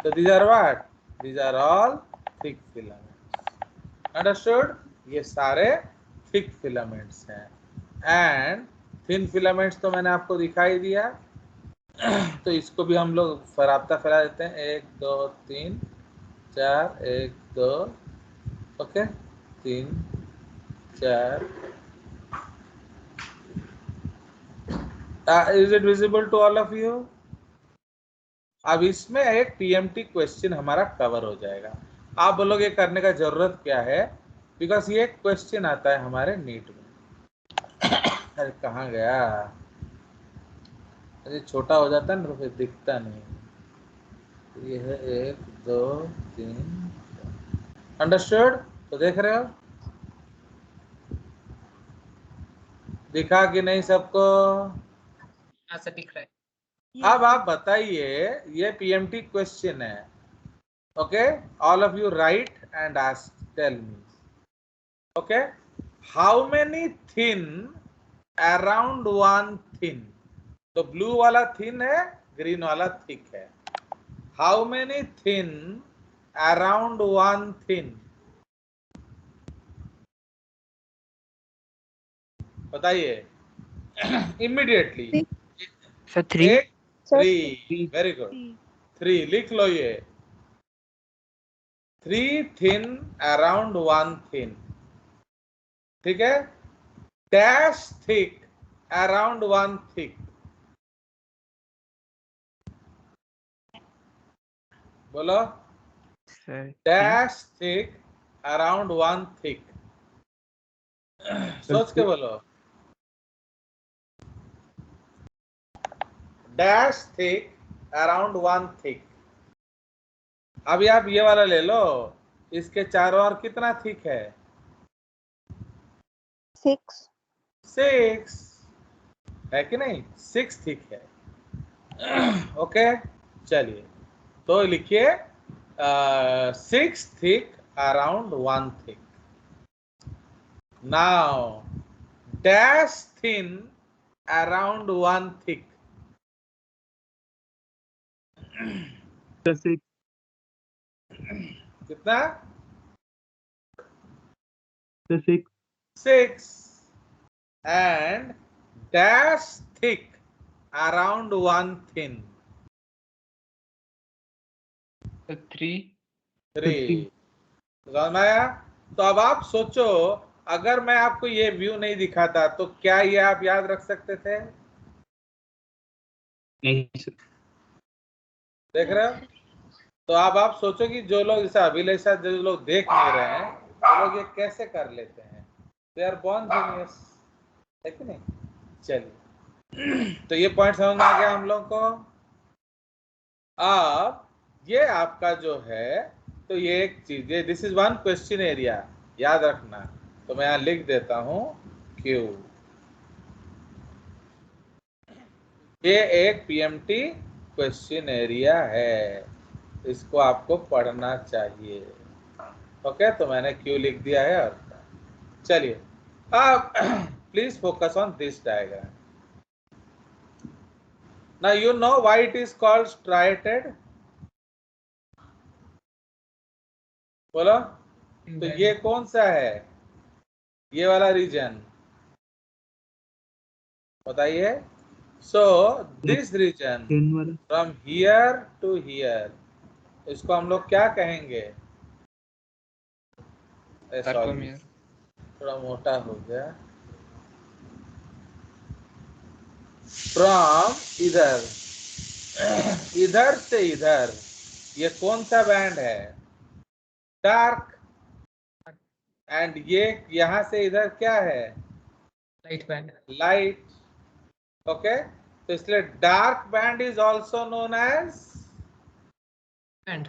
तो these are what? These are all thick filaments. Understood? ये सारे thick filaments हैं। And thin filaments तो मैंने आपको दिखाई दिया। तो इसको भी हम लोग फराबता फैला देते हैं, 1 2 3 4, 1 2, okay 3 4। Is it visible to all of you? अब इसमें एक पीएमटी क्वेश्चन हमारा कवर हो जाएगा। आप बोलोगे करने का जरूरत क्या है, बिकॉज ये क्वेश्चन आता है हमारे नीट में। अरे कहाँ गया, अरे छोटा हो जाता है ना तो फिर दिखता नहीं। ये है 1 2 3। अंडरस्टूड? तो देख रहे हो, दिखा कि नहीं सबको? ऐसा दिख रहा है। अब आप बताइए, ये पीएमटी क्वेश्चन है, okay? All of you write and ask, tell me, okay? How many thin around one thin? तो ब्लू वाला थिन है, ग्रीन वाला थिक है। How many thin around one thin? बताइए इमीडिएटली। So 3. 3, very good. 3 लिख लो, ये 3 thin around one thin, ठीक है? Dash thick around one thick. बोलो, dash thick around one thick. सोच के बोलो, dash thick around one thick. अभी आप ये वाला ले लो, इसके चारों ओर कितना थिक है? 6. 6 है कि नहीं? 6 थिक है। ओके, चलिए तो लिखिए 6 thick around one thick. Now dash thin around one thick. 6 कितना? 6 6 and dash thick around one thin। 3 3 समझ में आया? तो अब आप सोचो, अगर मैं आपको ये व्यू नहीं दिखाता तो क्या ये आप याद रख सकते थे? नहीं सर। देख रहे हो? तो अब आप सोचो कि जो लोग जैसे अभिलेषा, जो लोग देख नहीं रहे हैं, वो लोग ये कैसे कर लेते हैं? दे आर बॉर्न जीनियस, है कि नहीं? चलिए तो ये पॉइंट समझ में आ गया हम लोग को। अब ये आपका जो है, तो ये एक चीज है, this is one question area, याद रखना। तो मैं यहां लिख देता हूं क्यू। ये एक पीएमटी क्वेश्चन एरिया है, इसको आपको पढ़ना चाहिए। ओके, तो मैंने क्यू लिख दिया है। और चलिए अब please focus on this diagram. Now you know why it is called striated? बोलो। तो ये कौन सा है, ये वाला रीजन बताइए। सो दिस रीजन green वाला फ्रॉम हियर टू हियर, इसको हम लोग क्या कहेंगे? Sorry, Sarcomere. थोड़ा मोटा हो गया। फ्रॉम इधर, इधर से इधर, ये कौन सा बैंड है? डार्क। एंड ये यहां से इधर क्या है? Light band. लाइट। ओके, तो इसलिए dark band is also known as And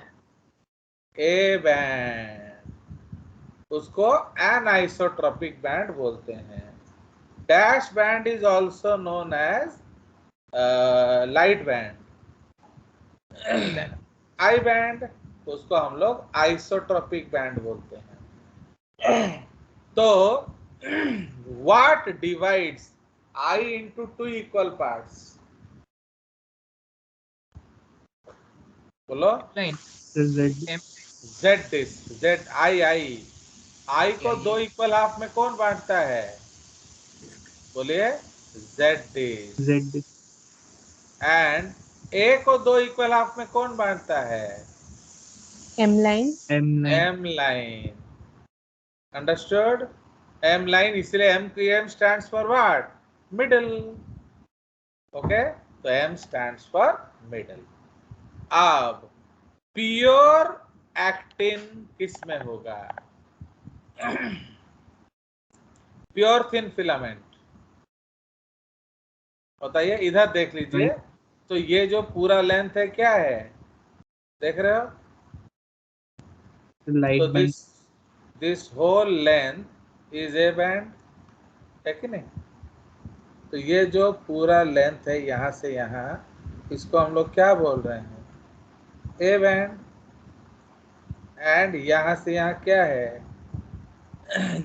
A band, उसको एनाइसोट्रोपिक बैंड बोलते हैं। Dash band is also known as light band. I band. I band, उसको हम लोग आइसोट्रोपिक बैंड बोलते हैं। तो what divides I into two equal parts? बोलो। Line. Z M. Z disc, Z I को दो इक्वल हाफ में कौन बांटता है? बोलिए। Z disc. Z and A को दो इक्वल हाफ में कौन बांटता है? M line. M line M line. Understood? M line, इसलिए M stands for what? Middle. Okay, तो एम स्टैंड्स फॉर मिडल। अब प्योर एक्टिन किस में होगा? प्योर थिन फिलामेंट, बताइए। इधर देख लीजिए, तो ये जो पूरा लेंथ है क्या है, देख रहे हो? light तो band this whole length is A band, है कि नहीं? तो ये जो पूरा लेंथ है यहाँ से यहाँ, इसको हम लोग क्या बोल रहे हैं? A band. एंड यहाँ से यहाँ क्या है?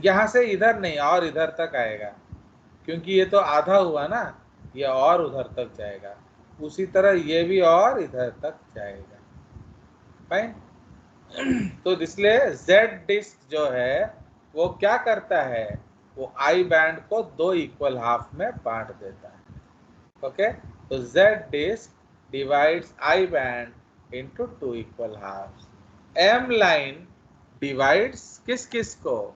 यहाँ से इधर नहीं, और इधर तक आएगा, क्योंकि ये तो आधा हुआ ना, ये और उधर तक जाएगा। उसी तरह ये भी और इधर तक जाएगा। फाइन। तो इसलिए जेड डिस्क जो है वो क्या करता है? वो आई बैंड को दो इक्वल हाफ में बांट देता है। ओके, तो Z disc divides I band into two equal halves. M line divides किस किस को?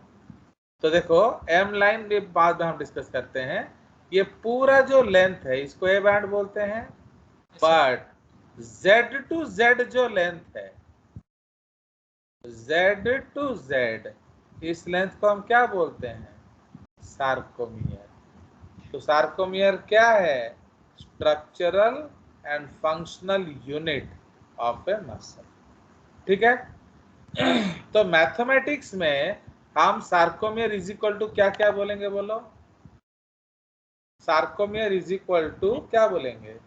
तो देखो, एम लाइन भी बाद में हम डिस्कस करते हैं। ये पूरा जो लेंथ है इसको ए बैंड बोलते हैं, बट जेड टू जेड जो लेंथ है, जेड टू जेड, इस लेंथ को हम क्या बोलते हैं? सार्कोमियर। तो सार्कोमियर क्या है? Structural and functional unit of A muscle. ठीक है? तो मैथमेटिक्स में हम सार्कोमियर इज इक्वल टू क्या क्या बोलेंगे? बोलो। सार्कोमियर इज इक्वल टू क्या बोलेंगे?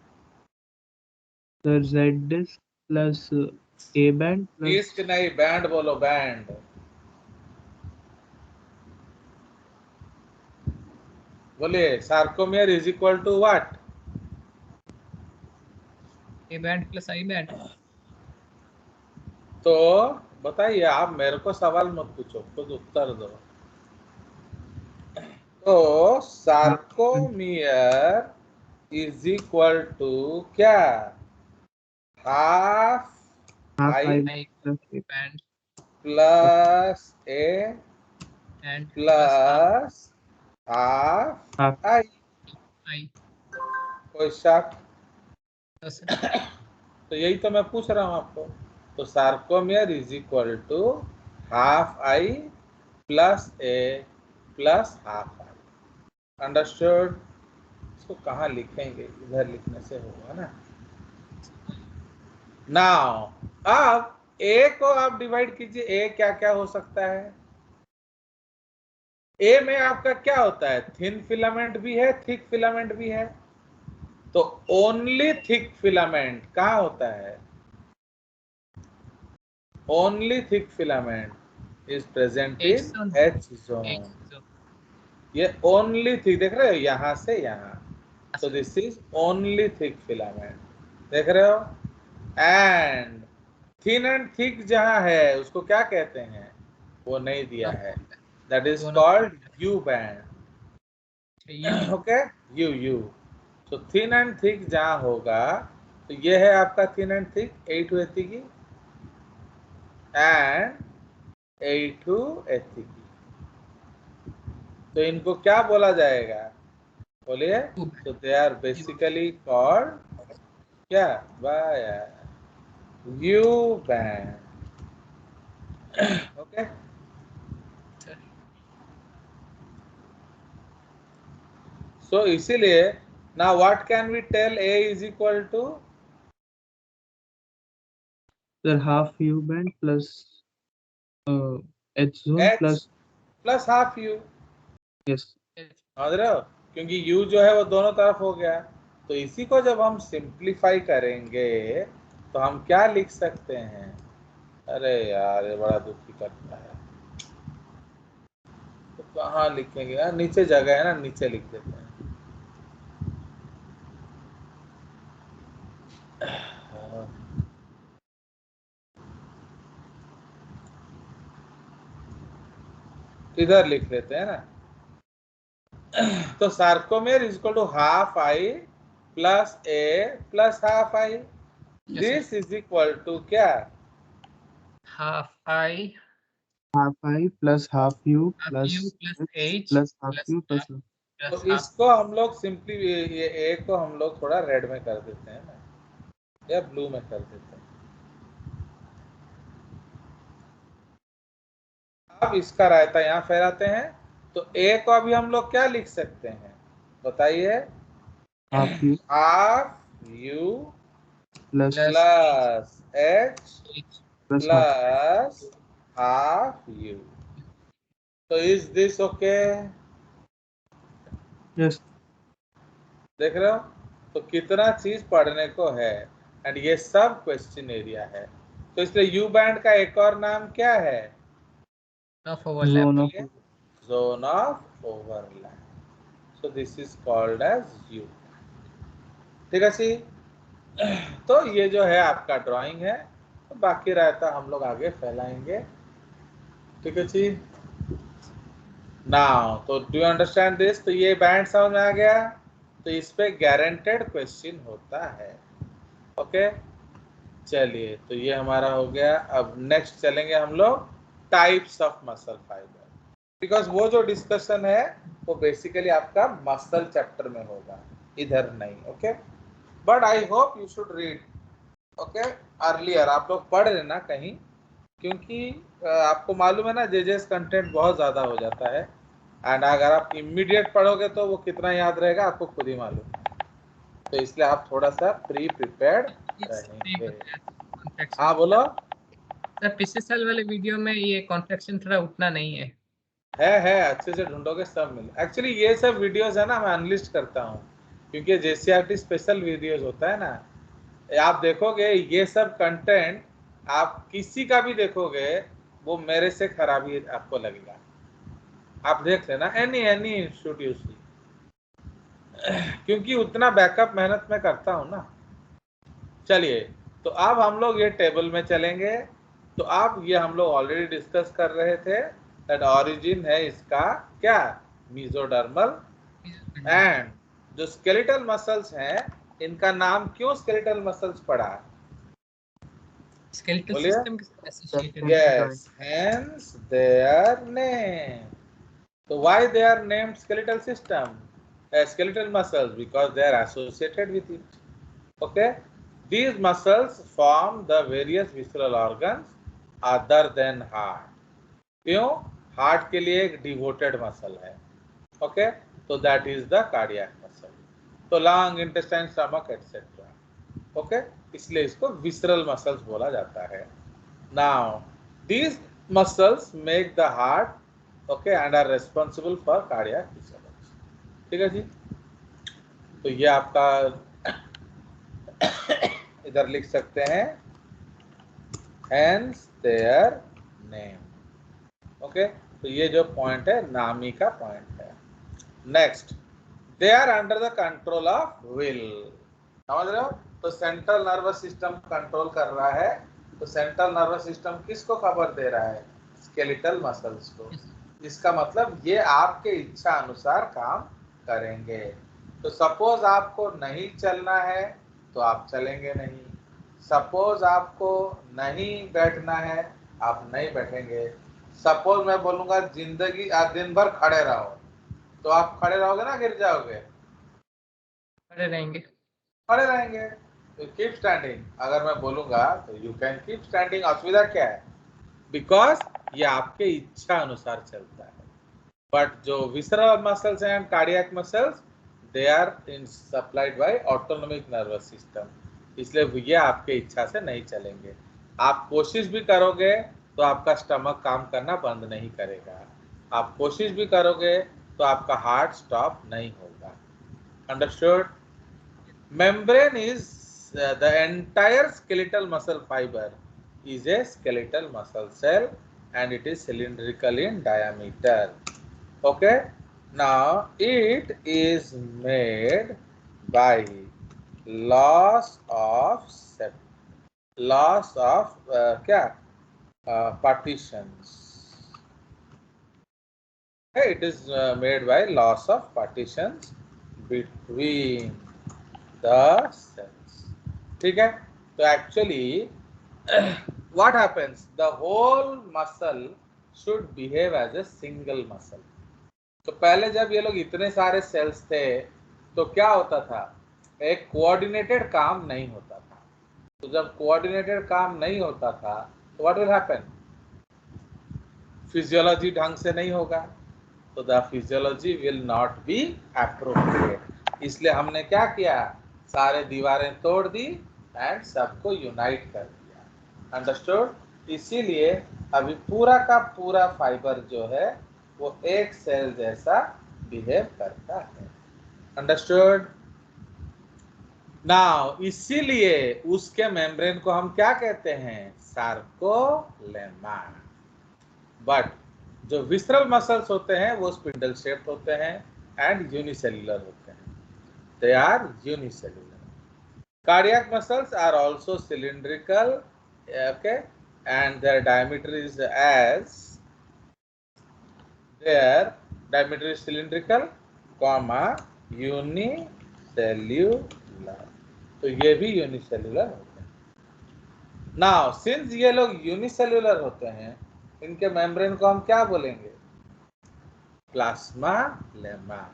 the Z disc plus A band plus disc नहीं, बैंड बोलो, बैंड। बोलिए, sarcomere is equal to what? A band plus I band. तो बताइए, आप मेरे को सवाल मत पूछो, खुद उत्तर दो। तो सार्कोमियर इज इक्वल टू क्या? Half half I I I plus A band plus A and plus plus half half I. I. कोई शक? No, sir. तो यही तो मैं पूछ रहा हूं आपको। तो sarcomere is equal to half I plus A plus half I. Understood? इसको कहाँ लिखेंगे? इधर लिखने से होगा ना। नाउ अब ए को आप डिवाइड कीजिए। ए क्या क्या हो सकता है? ए में आपका क्या होता है? थिन फिलामेंट भी है, थिक फिलामेंट भी है। तो ओनली थिक फिलामेंट कहाँ होता है? Only thick filament is present H in zone. H H zone. zone. ये ओनली थिक, देख रहे हो यहां से यहां, तो sir. This is only thick filament, देख रहे हो। एंड थिन एंड थिक जहां है उसको क्या कहते हैं, वो नहीं दिया है, that is Zone of called U band. U. Okay, U. तो थिन एंड थिक जहां होगा, तो ये है आपका थिन एंड थिक, 8 एथिकी एंड 8 एथिकी। तो इनको क्या बोला जाएगा, बोलिए। तो दे आर बेसिकली कॉल्ड क्या, by U band. Okay, Sir. So इसीलिए now what can we tell A is equal to, Sir, half U band plus H zone H plus plus half you, yes. समझ रहे हो, क्योंकि you जो है वो दोनों तरफ हो गया। तो इसी को जब हम सिंप्लीफाई करेंगे तो हम क्या लिख सकते हैं, अरे यार ये बड़ा दुखी करता है, तो कहाँ लिखेंगे यार, नीचे जगह है ना, नीचे लिख देते हैं। इधर लिख लेते हैं ना। तो sarcomere is equal to half I plus A plus half I, Yes, this is equal to क्या, half I Half I plus half U half plus U plus H plus half plus U plus R तो plus half. इसको हम लोग simply, ये ए को हम लोग थोड़ा रेड में कर देते हैं ना, या ब्लू में कर देते हैं। अब इसका रायता यहाँ फैलाते हैं, तो ए को अभी हम लोग क्या लिख सकते हैं, बताइए। half U half you plus Plus plus H H. plus half. Plus half you. तो इज दिस ओके, Yes. देख रहे हो, तो कितना चीज पढ़ने को है, एंड ये सब क्वेश्चन एरिया है। तो इसलिए यू बैंड का एक और नाम क्या है, Of overlap. Zone of zone of overlap. So this is called as U। ठीक है जी। तो ये जो है आपका ड्राइंग है, तो बाकी रहता हम लोग आगे फैलाएंगे। ठीक है जी। नाउ तो डू यू अंडरस्टैंड दिस, तो ये बैंड समझ में आ गया, तो इस पे गारंटेड क्वेश्चन होता है। ओके, चलिए, तो ये हमारा हो गया। अब नेक्स्ट चलेंगे हम लोग types of muscle fibre, because वो जो डिस्कशन है वो बेसिकली आपका मसल चैप्टर में होगा, इधर नहीं। Okay, but I hope you should read, okay, earlier आप लोग पढ़ लेना कहीं, क्योंकि आपको मालूम है ना जेजेस कंटेंट बहुत ज़्यादा हो जाता है, एंड अगर आप इमीडिएट पढ़ोगे तो वो कितना याद रहेगा आपको खुद ही मालूम है। तो इसलिए आप थोड़ा सा प्री प्रिपेयर्ड रहेंगे। हाँ बोलो। सर पिछले साल वाले वीडियो में ये कॉन्ट्रैक्शन थोड़ा उतना नहीं है। है अच्छे से ढूंढोगे सब मिले। एक्चुअली ये सब वीडियोस है ना, मैं अनलिस्ट करता हूँ, क्योंकि जेसीईआरटी स्पेशल वीडियोस होता है ना, आप देखोगे ये सब कंटेंट, आप किसी का भी देखोगे वो मेरे से खराब ही आपको लगेगा। आप देख लेना, एनी इंस्टीट्यूट यू सी, क्योंकि उतना बैकअप मेहनत मैं करता हूँ ना। चलिए, तो अब हम लोग ये टेबल में चलेंगे। तो अब ये हम लोग ऑलरेडी डिस्कस कर रहे थे, दैट ऑरिजिन है इसका क्या, मेसोडर्मल, एंड जो स्केलेटल मसल्स हैं इनका नाम क्यों स्केलेटल मसल्स पड़ा, स्केलेटल बोलिए। सिस्टम के साथ एसोसिएटेड है। Yes, hence their name. So why they are named skeletal system, skeletal muscles? Because they are associated with it. Okay, these muscles form the various visceral organs other than heart. क्यों, heart के लिए एक devoted muscle है। Okay, तो that is the cardiac muscle. तो lung, intestine, stomach etcetera. Okay, इसलिए इसको visceral muscles बोला जाता है। Now these muscles make the heart, okay, and are responsible for cardiac disease। ठीक है जी। तो ये आपका इधर लिख सकते हैं, hence their name। ओके, तो ये जो पॉइंट है नामी का पॉइंट है। Next, they are under the control of will. समझ रहे हो? तो सेंट्रल नर्वस सिस्टम कंट्रोल कर रहा है, तो सेंट्रल नर्वस सिस्टम किसको खबर दे रहा है? स्केलेटल मसल्स को। इसका मतलब ये आपके इच्छा अनुसार काम करेंगे। तो सपोज आपको नहीं चलना है तो आप चलेंगे नहीं, सपोज आपको नहीं बैठना है आप नहीं बैठेंगे। सपोज मैं बोलूंगा जिंदगी आप दिन भर खड़े रहो, तो आप खड़े रहोगे ना गिर जाओगे? खड़े रहेंगे। खड़े रहेंगे। तो कीप स्टैंडिंग अगर मैं बोलूंगा तो यू कैन कीप स्टैंडिंग। असुविधा क्या है? बिकॉज ये आपके इच्छा अनुसार चलता है। बट जो visceral muscles and cardiac muscles they are in supplied by autonomic nervous system, इसलिए ये आपके इच्छा से नहीं चलेंगे। आप कोशिश भी करोगे तो आपका स्टमक काम करना बंद नहीं करेगा, आप कोशिश भी करोगे तो आपका हार्ट स्टॉप नहीं होगा। Understood? Membrane is the entire skeletal muscle fiber is a skeletal muscle cell and it is cylindrical in diameter. Okay, now it is made by loss of partitions. Okay, it is made by loss of partitions between the cells. ठीक है? तो actually what happens? The whole muscle should behave as a single muscle. तो पहले जब ये लोग इतने सारे सेल्स थे तो क्या होता था? एक कोऑर्डिनेटेड काम नहीं होता था। तो जब कोऑर्डिनेटेड काम नहीं होता था तो व्हाट विल हैपन? फिजियोलॉजी ढंग से नहीं होगा, तो the physiology will not be appropriate. इसलिए हमने क्या किया? सारे दीवारें तोड़ दी एंड सबको यूनाइट कर दिया। अंडरस्टूड? इसीलिए अभी पूरा का पूरा फाइबर जो है वो एक सेल जैसा बिहेव करता है। अंडरस्टूड? नाउ इसीलिए उसके मेम्ब्रेन को हम क्या कहते हैं? सार्कोलेमा। बट जो विसरल मसल्स होते हैं वो स्पिंडल शेप्ड होते हैं एंड यूनिसेल्युलर होते हैं। They are unicellular. Cardiac muscles are also cylindrical, okay, and their diameter is cylindrical, unicellular. तो ये भी यूनिसेल्युलर होते हैं। नाउ सिंस ये लोग यूनिसेल्युलर होते हैं, इनके मेम्ब्रेन को हम क्या बोलेंगे? प्लाज्मा लेमा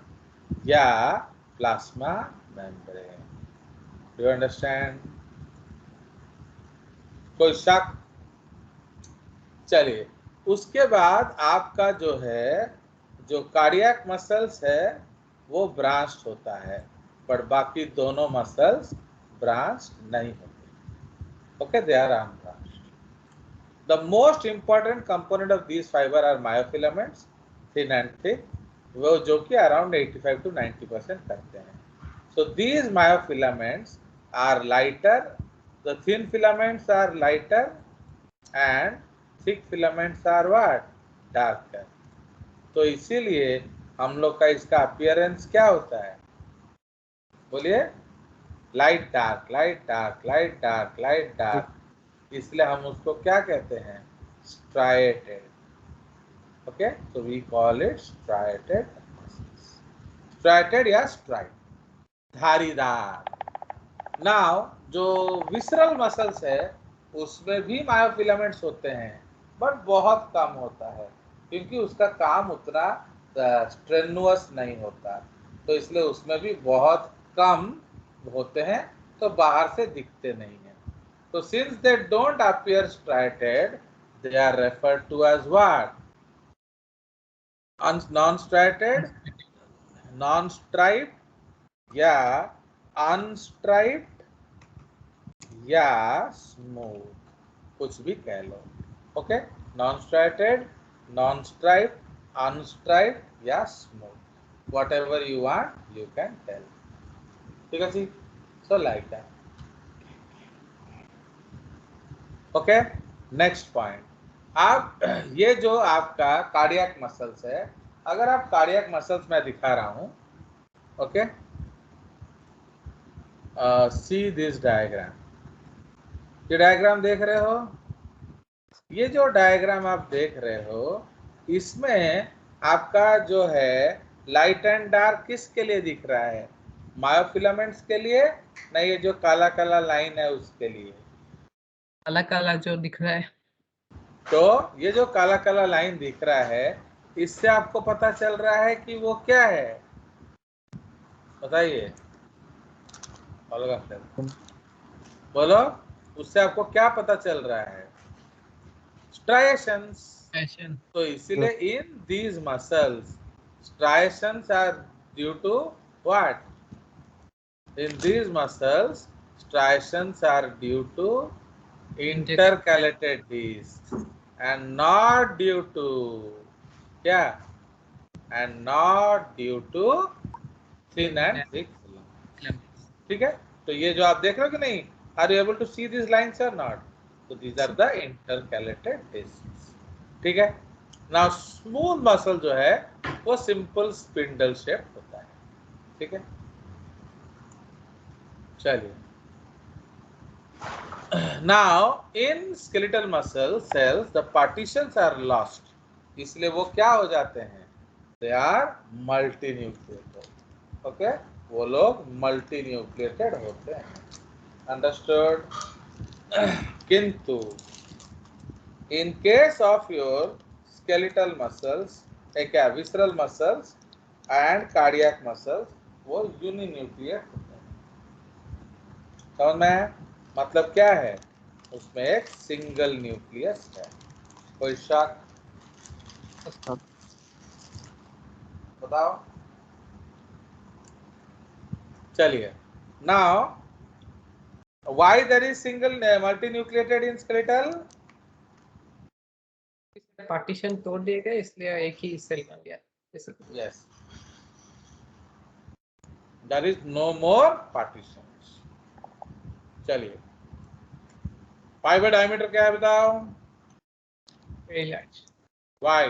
या plasma membrane. Do you understand? कोई शक? चलिए, उसके बाद आपका जो है जो कार्डियक मसल्स है वो ब्रांच्ड होता है, पर बाकी दोनों मसल्स ब्रांच्ड नहीं होते। Okay, they are unbranched. The most important component of these fibre are myofilaments, thin and thick, वो जो कि अराउंड 85 to 90% करते हैं। So these myofilaments are lighter, the thin filaments are lighter and thick filaments are what? Darker. तो इसीलिए हम लोग का इसका अपीयरेंस क्या होता है? बोलिए। Light dark, light dark, light dark, light dark. इसलिए हम उसको क्या कहते हैं? Striated. Okay, so we call it striated muscles. Striated या स्ट्राइप, धारीदार। नाउ जो विसरल मसल्स है उसमें भी मायोफिलामेंट्स होते हैं, बट बहुत कम होता है क्योंकि उसका काम उतना स्ट्रेनुअस नहीं होता, तो इसलिए उसमें भी बहुत कम होते हैं, तो बाहर से दिखते नहीं हैं। तो since they don't appear striated, they are referred to as what? Non striated, non striped या अनस्ट्राइप्ड या स्मूथ, कुछ भी कह लो। Okay, non striated, non striped, unstriped या smooth, whatever you want you can tell. ठीक है जी? So like that. Okay, next point. आप ये जो आपका कार्डियक मसल्स है, अगर आप कार्डियक मसल्स में दिखा रहा हूं, ओके, सी दिस डायग्राम, ये डायग्राम देख रहे हो, ये जो डायग्राम आप देख रहे हो, इसमें आपका जो है लाइट एंड डार्क किसके लिए दिख रहा है? मायोफिलामेंट्स के लिए, ना ये जो काला काला लाइन है उसके लिए? काला काला जो दिख रहा है, तो ये जो काला काला लाइन दिख रहा है, इससे आपको पता चल रहा है कि वो क्या है? बताइए, बोलो, उससे आपको क्या पता चल रहा है? स्ट्राइएशंस। फैशन। तो इसीलिए in these muscles striations are due to what? In these muscles, striations are due to intercalated discs and not due to क्या? And not due to thin and thick filament. ठीक है? तो ये जो आप देख रहे हो कि नहीं, are you able to see these lines or not? So these are the intercalated discs. ठीक है? Now smooth muscle जो है वो simple spindle shape होता है. ठीक है? चलिए, now in skeletal muscle cells the partitions are lost, इसलिए वो क्या हो जाते हैं? They are multinucleated. Okay, वो लोग multinucleated होते हैं. Understood? किंतु in case of your skeletal muscles, क्या visceral muscles and cardiac muscles, वो uninucleate होते हैं. समझ में? मतलब क्या है? उसमें एक सिंगल न्यूक्लियस है. कोई शक? बताओ. चलिए, now why there is single multinucleated in skeletal? Partition तोड़ दिए गए इसलिए एक ही सेल बन गया. Yes, there is no more partitions. चलिए, फाइबर डायमीटर क्या है बताओ? Very large. व्हाई?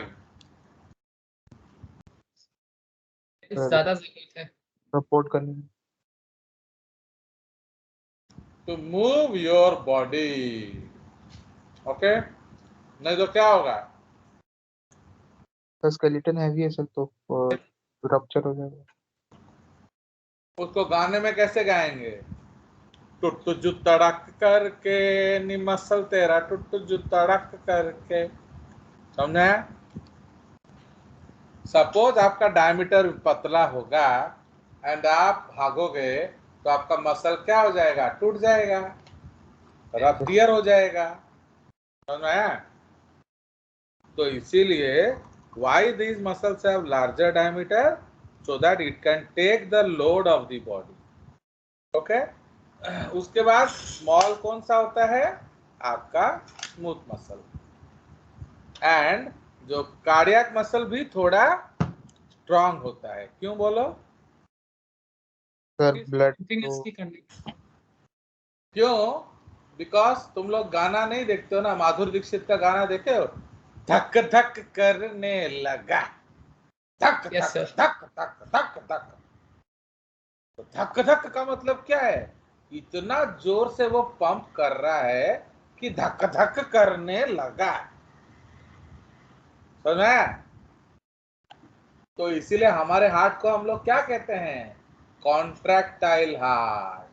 ज्यादा जरूरत है सपोर्ट करने में। To move your body. Okay, नहीं तो क्या होगा? स्केलेटन हैवी है सर, तो रप्चर हो जाएगा. उसको गाने में कैसे गाएंगे? टुट जु तड़क करके निमसल तेरा टुट जु तड़क करके. समझे? सपोज आपका डायमीटर पतला होगा एंड आप भागोगे तो आपका मसल क्या हो जाएगा? टूट जाएगा, रफ्टियर हो जाएगा. समझ में आया? तो इसीलिए why these muscles have larger diameter? So that it can take the load of the body. Okay? उसके बाद स्मॉल कौन सा होता है? आपका स्मूथ मसल. एंड जो कार्डियक मसल भी थोड़ा स्ट्रांग होता है. क्यों बोलो? सर ब्लड कंटिन्यूअसली करने. क्यों? बिकॉज तुम लोग गाना नहीं देखते हो ना, माधुरी दीक्षित का गाना देखे हो? धक धक करने लगा, धक Yes, धक sir. धक धक धक धक. तो धक धक का मतलब क्या है? इतना जोर से वो पंप कर रहा है कि धक धक करने लगा. समझ? तो इसीलिए हमारे हार्ट को हम लोग क्या कहते हैं? Contractile heart.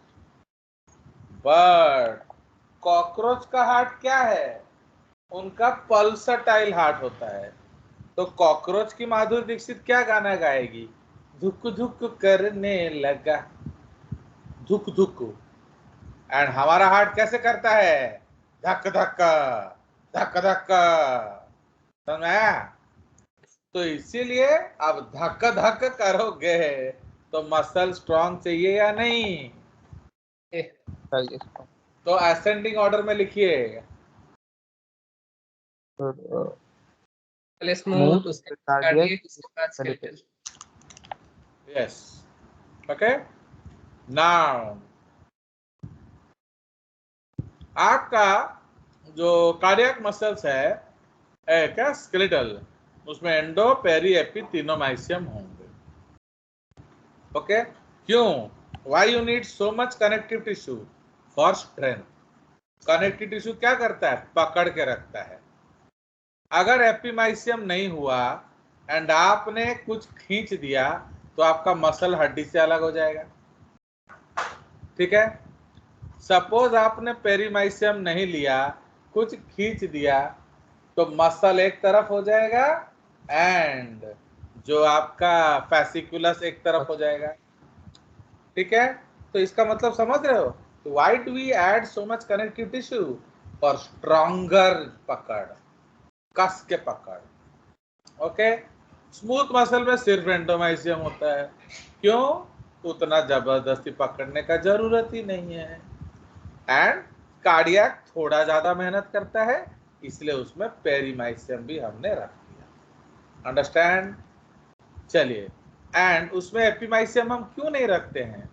बट कॉकरोच का हार्ट क्या है? उनका पल्सटाइल हार्ट होता है. तो कॉकरोच की माधुरी दीक्षित क्या गाना गाएगी? धुक धुक करने लगा, धुक धुक. एंड हमारा हार्ट कैसे करता है? धक धक धक धक. समझ आया? तो इसीलिए अब धक धक करोगे तो मसल स्ट्रांग चाहिए या नहीं? चाहिए. तो असेंडिंग ऑर्डर में लिखिए. पहले स्मूथ, उसके बाद कार्डियक, उसके बाद स्केलेटल. यस. ओके, नाउ आपका जो कार्डियक मसल्स है क्या स्केलेटल, उसमें एंडो पेरी एपी तीनों माइसियम होंगे। ओके, क्यों? Why you need so much connective tissue? For strength. Connective tissue क्या करता है? पकड़ के रखता है। अगर एपिमाइसियम नहीं हुआ एंड आपने कुछ खींच दिया तो आपका मसल हड्डी से अलग हो जाएगा। ठीक है, सपोज आपने पेरीमाइसियम नहीं लिया, कुछ खींच दिया तो मसल एक तरफ हो जाएगा एंड जो आपका फैसिकुलस एक तरफ हो जाएगा। ठीक है, तो इसका मतलब समझ रहे हो? तो why do we add so much connective tissue? For stronger पकड़, कस के पकड़। ओके, स्मूथ मसल में सिर्फ एंडोमाइसियम होता है। क्यों? उतना जबरदस्ती पकड़ने का जरूरत ही नहीं है। एंड कार्डियक थोड़ा ज्यादा मेहनत करता है, इसलिए उसमें पेरीमाइसियम भी हमने रख दिया। अंडरस्टैंड? चलिए, एंड उसमें एपिमाइसियम हम क्यों नहीं रखते हैं?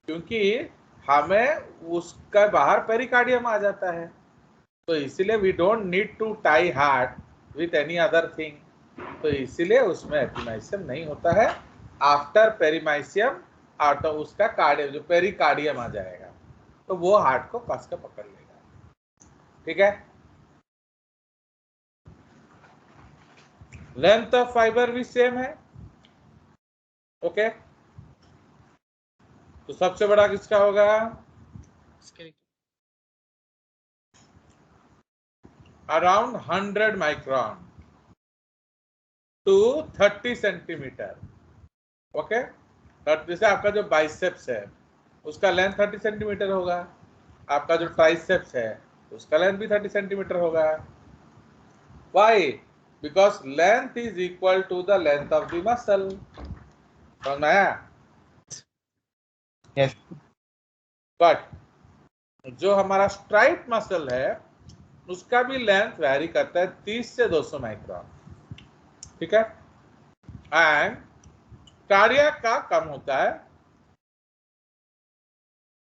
क्योंकि हमें उसका बाहर पेरिकार्डियम आ जाता है, तो इसलिए we don't need to tie heart with any other thing, तो इसीलिए उसमें एपिमाइसियम नहीं होता है। आफ्टर पेरीमाइसियम आउट उसका कार्डियम जो पेरिकार्डियम आ जाएगा तो वो हार्ट को कस के पकड़ लेगा। ठीक है, लेंथ ऑफ फाइबर भी सेम है। ओके, तो सबसे बड़ा किसका होगा? Around 100 micron to 30 centimetre. Okay, जैसे आपका जो बाइसेप्स है उसका लेंथ 30 सेंटीमीटर होगा, आपका जो ट्राइसेप्स है उसका लेंथ भी 30 सेंटीमीटर होगा। Why? Because length is equal to the length of the muscle. समझ में आया? यस। बट जो हमारा स्ट्राइट मसल है उसका भी लेंथ वैरी करता है 30 से 200 माइक्रोन। ठीक है, एंड कार्डियक का कम होता है,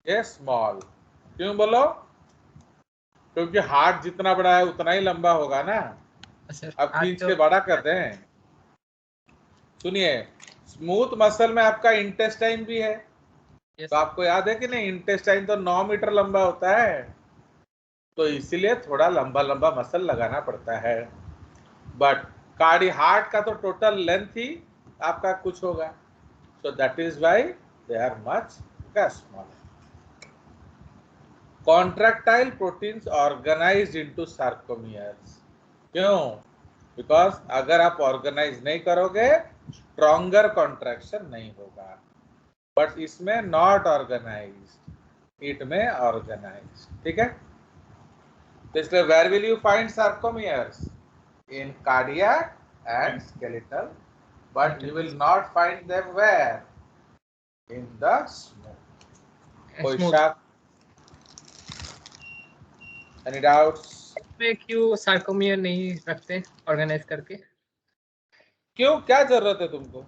ये स्मॉल। क्यों बोलो? क्योंकि हार्ट जितना बड़ा है उतना ही लंबा होगा ना। अब खींच के बड़ा कर दें। सुनिए, स्मूथ मसल में आपका इंटेस्टाइन भी है, तो आपको याद है कि नहीं? इंटेस्टाइन तो 9 मीटर लंबा होता है, तो इसीलिए थोड़ा लंबा लंबा मसल लगाना पड़ता है। बट हार्ट का तो टोटल लेंथ ही आपका कुछ होगा, so that is why they are much small. Contractile proteins organised into sarcomeres. क्यों? बिकॉज अगर आप ऑर्गेनाइज नहीं करोगे स्ट्रॉन्गर कॉन्ट्रैक्शन नहीं होगा, बट इसमें नॉट ऑर्गेनाइज्ड, इट में ऑर्गेनाइज्ड। ठीक है, तो इसलिए where will you find sarcomeres? In cardiac and skeletal, but you will not find them where? In the smooth. कोई शक? Any doubts? में क्यों सार्कोमियर नहीं रखते ऑर्गेनाइज करके? क्यों, क्या जरूरत है तुमको?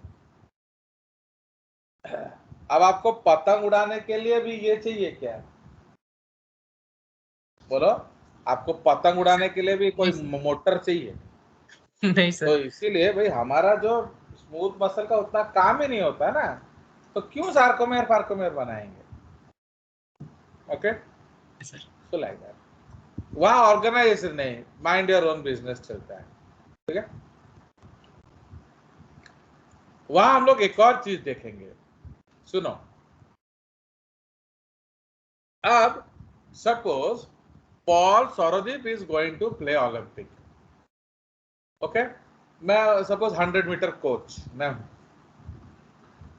अब आपको पतंग उड़ाने के लिए भी ये चाहिए क्या? बोलो, आपको पतंग उड़ाने के लिए भी कोई मोटर चाहिए? नहीं सर। तो इसीलिए भाई हमारा जो स्मूथ मसल का उतना काम ही नहीं होता ना, तो क्यों सार्कोमियर बनाएंगे? Okay, so like that. वहां ऑर्गेनाइजेशन नहीं, माइंड योर ओन बिजनेस चलता है। ठीक है, वहां हम लोग एक और चीज देखेंगे। सुनो, अब suppose Paul Sourdeep is going to play Olympic. Okay, मैं सपोज 100 मीटर कोच मैं हूं,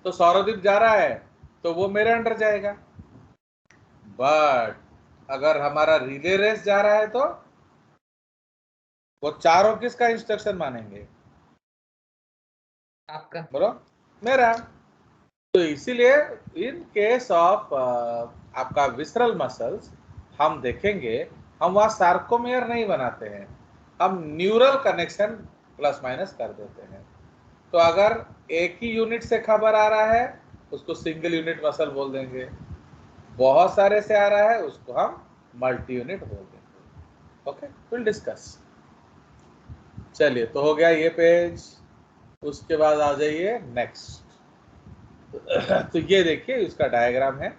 तो सौरदीप जा रहा है तो वो मेरे अंडर जाएगा। बट अगर हमारा रिले रेस जा रहा है तो वो चारों किसका इंस्ट्रक्शन मानेंगे? आपका। बोलो, मेरा। तो इसीलिए इन केस ऑफ आपका विसरल मसल्स हम देखेंगे, हम वहां सार्कोमियर नहीं बनाते हैं, हम न्यूरल कनेक्शन प्लस माइनस कर देते हैं। तो अगर एक ही यूनिट से खबर आ रहा है उसको सिंगल यूनिट मसल बोल देंगे, बहुत सारे से आ रहा है उसको हम मल्टी यूनिट बोल देंगे। Okay, will discuss. चलिए, तो हो गया ये पेज। उसके बाद आ जाइए नेक्स्ट। तो ये देखिए इसका डायग्राम है।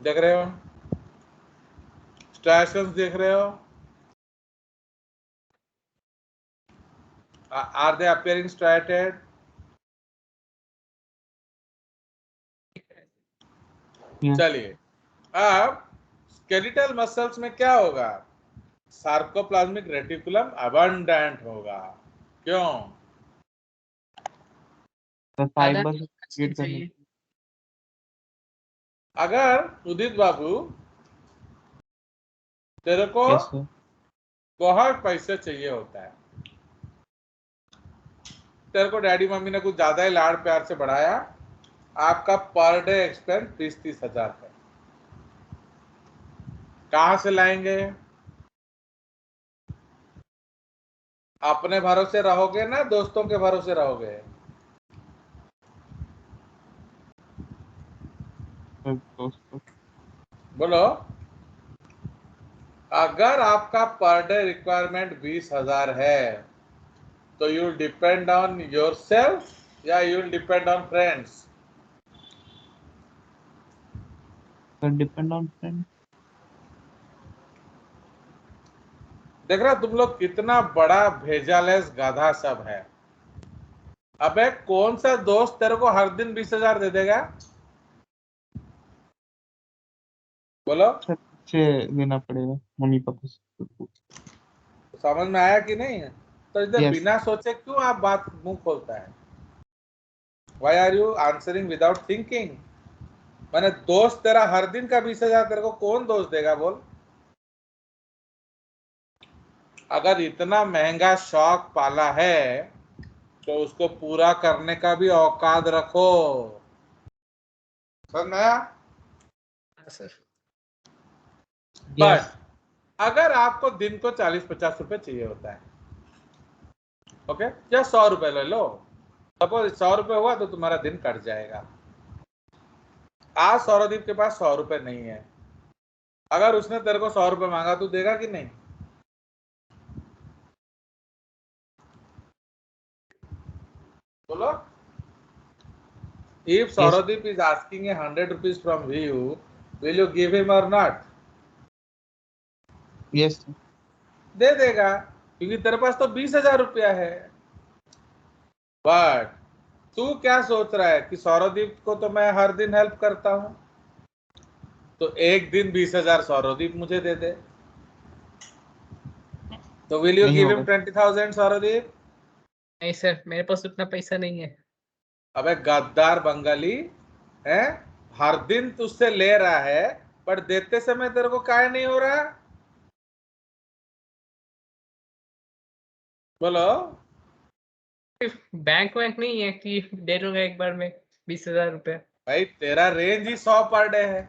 देख रहे हो, स्ट्राइएशंस देख रहे हो? Are they appearing striated? चलिए, अब स्केलेटल मसल्स में क्या होगा? सार्कोप्लाज्मिक रेटिकुलम अबंडेंट होगा। क्यों? तो फाइबर क्रिएट करने चाहिए। अगर उदित बाबू तेरे को यस सर। बहुत पैसे चाहिए होता है, तेरे को डैडी मम्मी ने कुछ ज्यादा ही लाड़ प्यार से बढ़ाया, आपका पर डे एक्सपेंस 30-30 हजार है, कहां से लाएंगे? अपने भरोसे रहोगे ना दोस्तों के भरोसे रहोगे? दोस्तों बोलो। अगर आपका पर डे रिक्वायरमेंट 20,000 है तो you depend on yourself या you depend on friends? Depend on friend. देख रहा तुम लोग कितना बड़ा भेजालेस गाधा सब है। अबे कौन सा दोस्त तेरे को हर दिन 20,000 दे देगा? बोलो। अच्छे देना पड़ेगा मम्मी पापा से। समझ में आया कि नहीं? तो इधर Yes. बिना सोचे क्यों आप बात मुंह खोलता है? Why are you answering without thinking? मैंने दोस्त तेरा हर दिन का 20,000 तेरे को कौन दोस्त देगा बोल? अगर इतना महंगा शौक पाला है तो उसको पूरा करने का भी औकात रखो। समझ में आया? सर बट अगर आपको दिन को 40-50 रुपए चाहिए होता है, ओके, या 100 रुपए ले लो, सपोज 100 रुपए हुआ तो तुम्हारा दिन कट जाएगा। आज सौरदीप के पास 100 रुपए नहीं है, अगर उसने तेरे को 100 रुपए मांगा तू देगा कि नहीं? बोलो। If Sauradeep is asking 100 rupees from you, will you give him or not? Yes. दे देगा, क्योंकि तेरे पास तो 20,000 रुपया है। बट तू क्या सोच रहा है कि सौरदीप को तो मैं हर दिन हेल्प करता हूं, तो एक दिन 20,000 सौरदीप मुझे दे दे, तो विल यू गिव हिम 20,000 सौरदीप? नहीं सर, मेरे पास उतना पैसा नहीं है। अबे गद्दार बंगाली है, हर दिन तुझसे ले रहा है पर देते समय तेरे को काय नहीं हो रहा? बोलो। बैंक नहीं है कि दे दूंगा एक बार में 20,000 रुपए। भाई तेरा रेंज ही 100 पर डे है।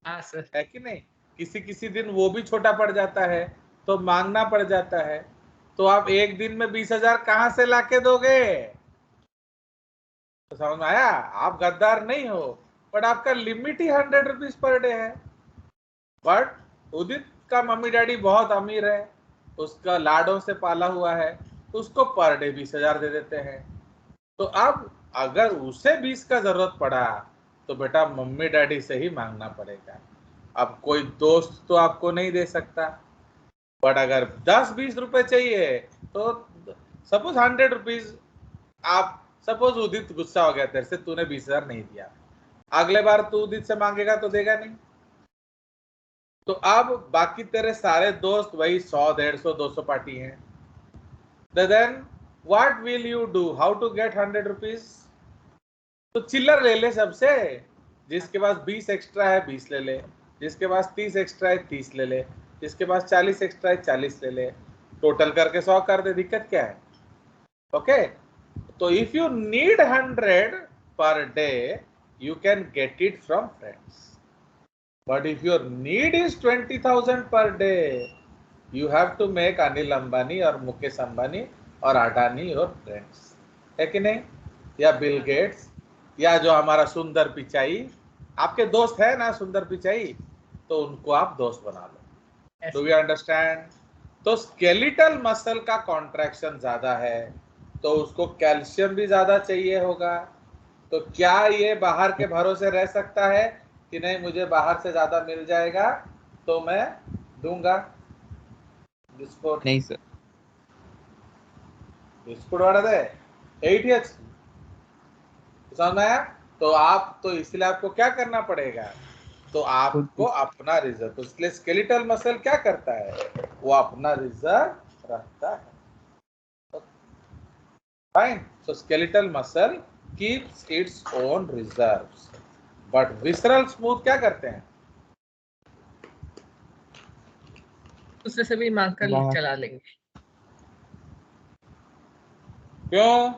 हाँ सर। है कि नहीं? किसी किसी दिन वो भी छोटा पड़ जाता है तो मांगना पड़ जाता है, तो आप एक दिन में 20,000 कहां से लाके दोगे? तो समझ में आया? आप गद्दार नहीं हो, बट आपका लिमिट ही 100 रुपीज पर डे है। बट उदित का मम्मी डैडी बहुत अमीर है, उसका लाडों से पाला हुआ है, उसको पर डे 20,000 दे देते हैं। तो अब अगर उसे 20 का जरूरत पड़ा तो बेटा मम्मी डैडी से ही मांगना पड़ेगा। अब कोई दोस्त तो आपको नहीं दे सकता, बट अगर 10-20 रुपए चाहिए तो सपोज 100 रुपीज, आप सपोज उदित गुस्सा हो गया तेरे से, तूने 20,000 नहीं दिया, अगले बार तू उदित से मांगेगा तो देगा नहीं, तो अब बाकी तेरे सारे दोस्त वही 100, 150, 200 पार्टी हैं। Then what will you do? How to get 100 rupees? तो चिल्लर ले ले सबसे, जिसके पास 20 एक्स्ट्रा है 20 ले ले, जिसके पास 30 एक्स्ट्रा है 30 ले ले, जिसके पास 40 एक्स्ट्रा है 40 ले ले, टोटल करके 100 कर दे, दिक्कत क्या है? ओके, तो if you need 100 per day you can get it from friends, but if your need is 20,000 per day, you have to make Anil Ambani और मुकेश अंबानी और अडानी और फ्रेंड्स, है कि नहीं? या बिल गेट्स, या जो हमारा सुंदर पिचाई, आपके दोस्त है ना सुंदर पिचाई, तो उनको आप दोस्त बना लो। Yes. Do you understand? तो स्केलेटल मसल का कॉन्ट्रैक्शन ज्यादा है तो उसको कैल्शियम भी ज्यादा चाहिए होगा। तो क्या ये बाहर के भरोसे रह सकता है कि नहीं मुझे बाहर से ज्यादा मिल जाएगा तो मैं दूंगा? बिस्कुट नहीं सर। बिस्कुट वाला दे 8 समझ में आया? तो आप तो इसलिए आपको क्या करना पड़ेगा, तो आपको अपना रिजर्व, तो इसलिए स्केलेटल मसल क्या करता है, वो अपना रिजर्व रखता है। Fine. So skeletal muscle keeps its own reserves, but visceral smooth क्या करते हैं? दूसरे से भी मांग कर बाहर। चला लेंगे। क्यों?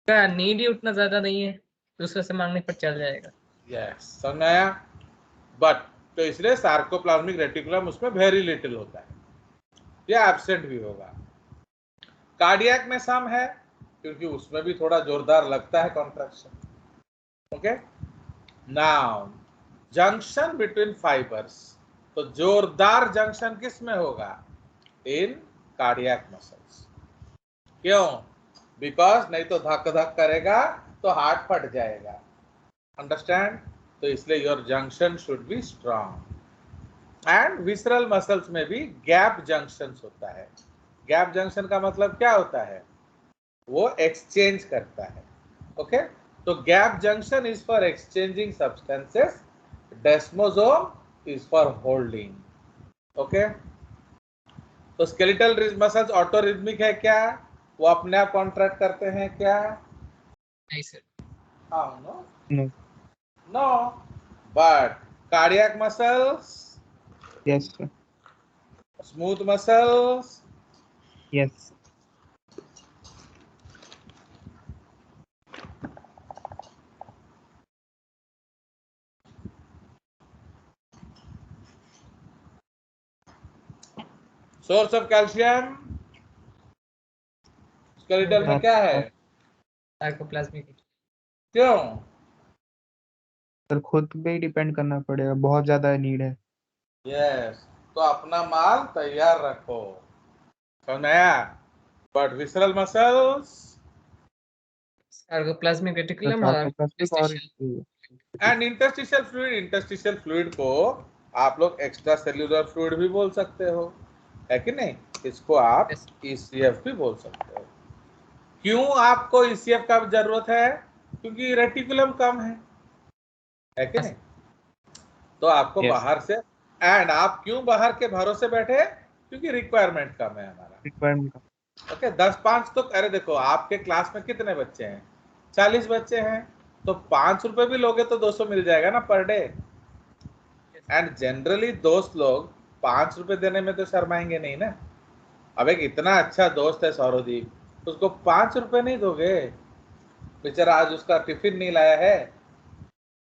का नीड ही उतना ज्यादा नहीं है, दूसरे से मांगने पर चल जाएगा। यस, समझ में आया? बट तो इसलिए सार्कोप्लाज्मिक रेटिकुलम उसमें वेरी लिटिल होता है या एब्सेंट भी होगा। कार्डियक में सम है क्योंकि उसमें भी थोड़ा जोरदार लगता है contraction. Okay, now junction between fibres, तो जोरदार जंक्शन किस में होगा? इन कार्डियक मसल्स। क्यों? बिकॉज नहीं तो धक धक करेगा तो हार्ट फट जाएगा। अंडरस्टैंड? तो इसलिए your junction should be strong. And visceral muscles में भी गैप जंक्शन होता है। गैप जंक्शन का मतलब क्या होता है? वो एक्सचेंज करता है। ओके, तो gap junction is for exchanging substances, desmosome is for holding. Okay, तो स्केलेटल मसल्स ऑटोरिथमिक है क्या? वो अपने आप कॉन्ट्रैक्ट करते हैं क्या? नहीं सर। हाँ, no no. No, but cardiac muscles, yes sir. Smooth muscles, yes. Source of calcium skeletal में क्या है? सार्कोप्लाज्मिक। क्यों? सर खुद पे ही डिपेंड करना पड़ेगा, बहुत ज्यादा नीड है। यस, तो अपना माल तैयार रखो। समझ में आया? But visceral muscles sarcoplasmic sir reticulum और सार्कोप्लास्टिक और एंड इंटरस्टिशियल फ्लूइड को आप लोग एक्स्ट्रा सेल्यूलर फ्लूइड भी बोल सकते हो, है कि नहीं? इसको आप ईसीएफ भी बोल सकते हो। क्यों आपको ईसीएफ का जरूरत है? क्योंकि रेटिकुलम कम है कि नहीं? तो आपको Yes. बाहर से, एंड आप क्यों बाहर के भरोसे बैठे? क्योंकि रिक्वायरमेंट कम है हमारा। रिक्वायरमेंट। ओके, 10-5 तो, अरे देखो आपके क्लास में कितने बच्चे हैं? 40 बच्चे हैं, तो 5 रुपए भी लोगे तो 200 मिल जाएगा ना पर डे। एंड जनरली दोस्त लोग 5 रुपए देने में तो शर्माएंगे नहीं ना। अब एक इतना अच्छा दोस्त है सौरदीप, उसको 5 रुपए नहीं दोगे? बेचारा आज उसका टिफिन नहीं लाया है,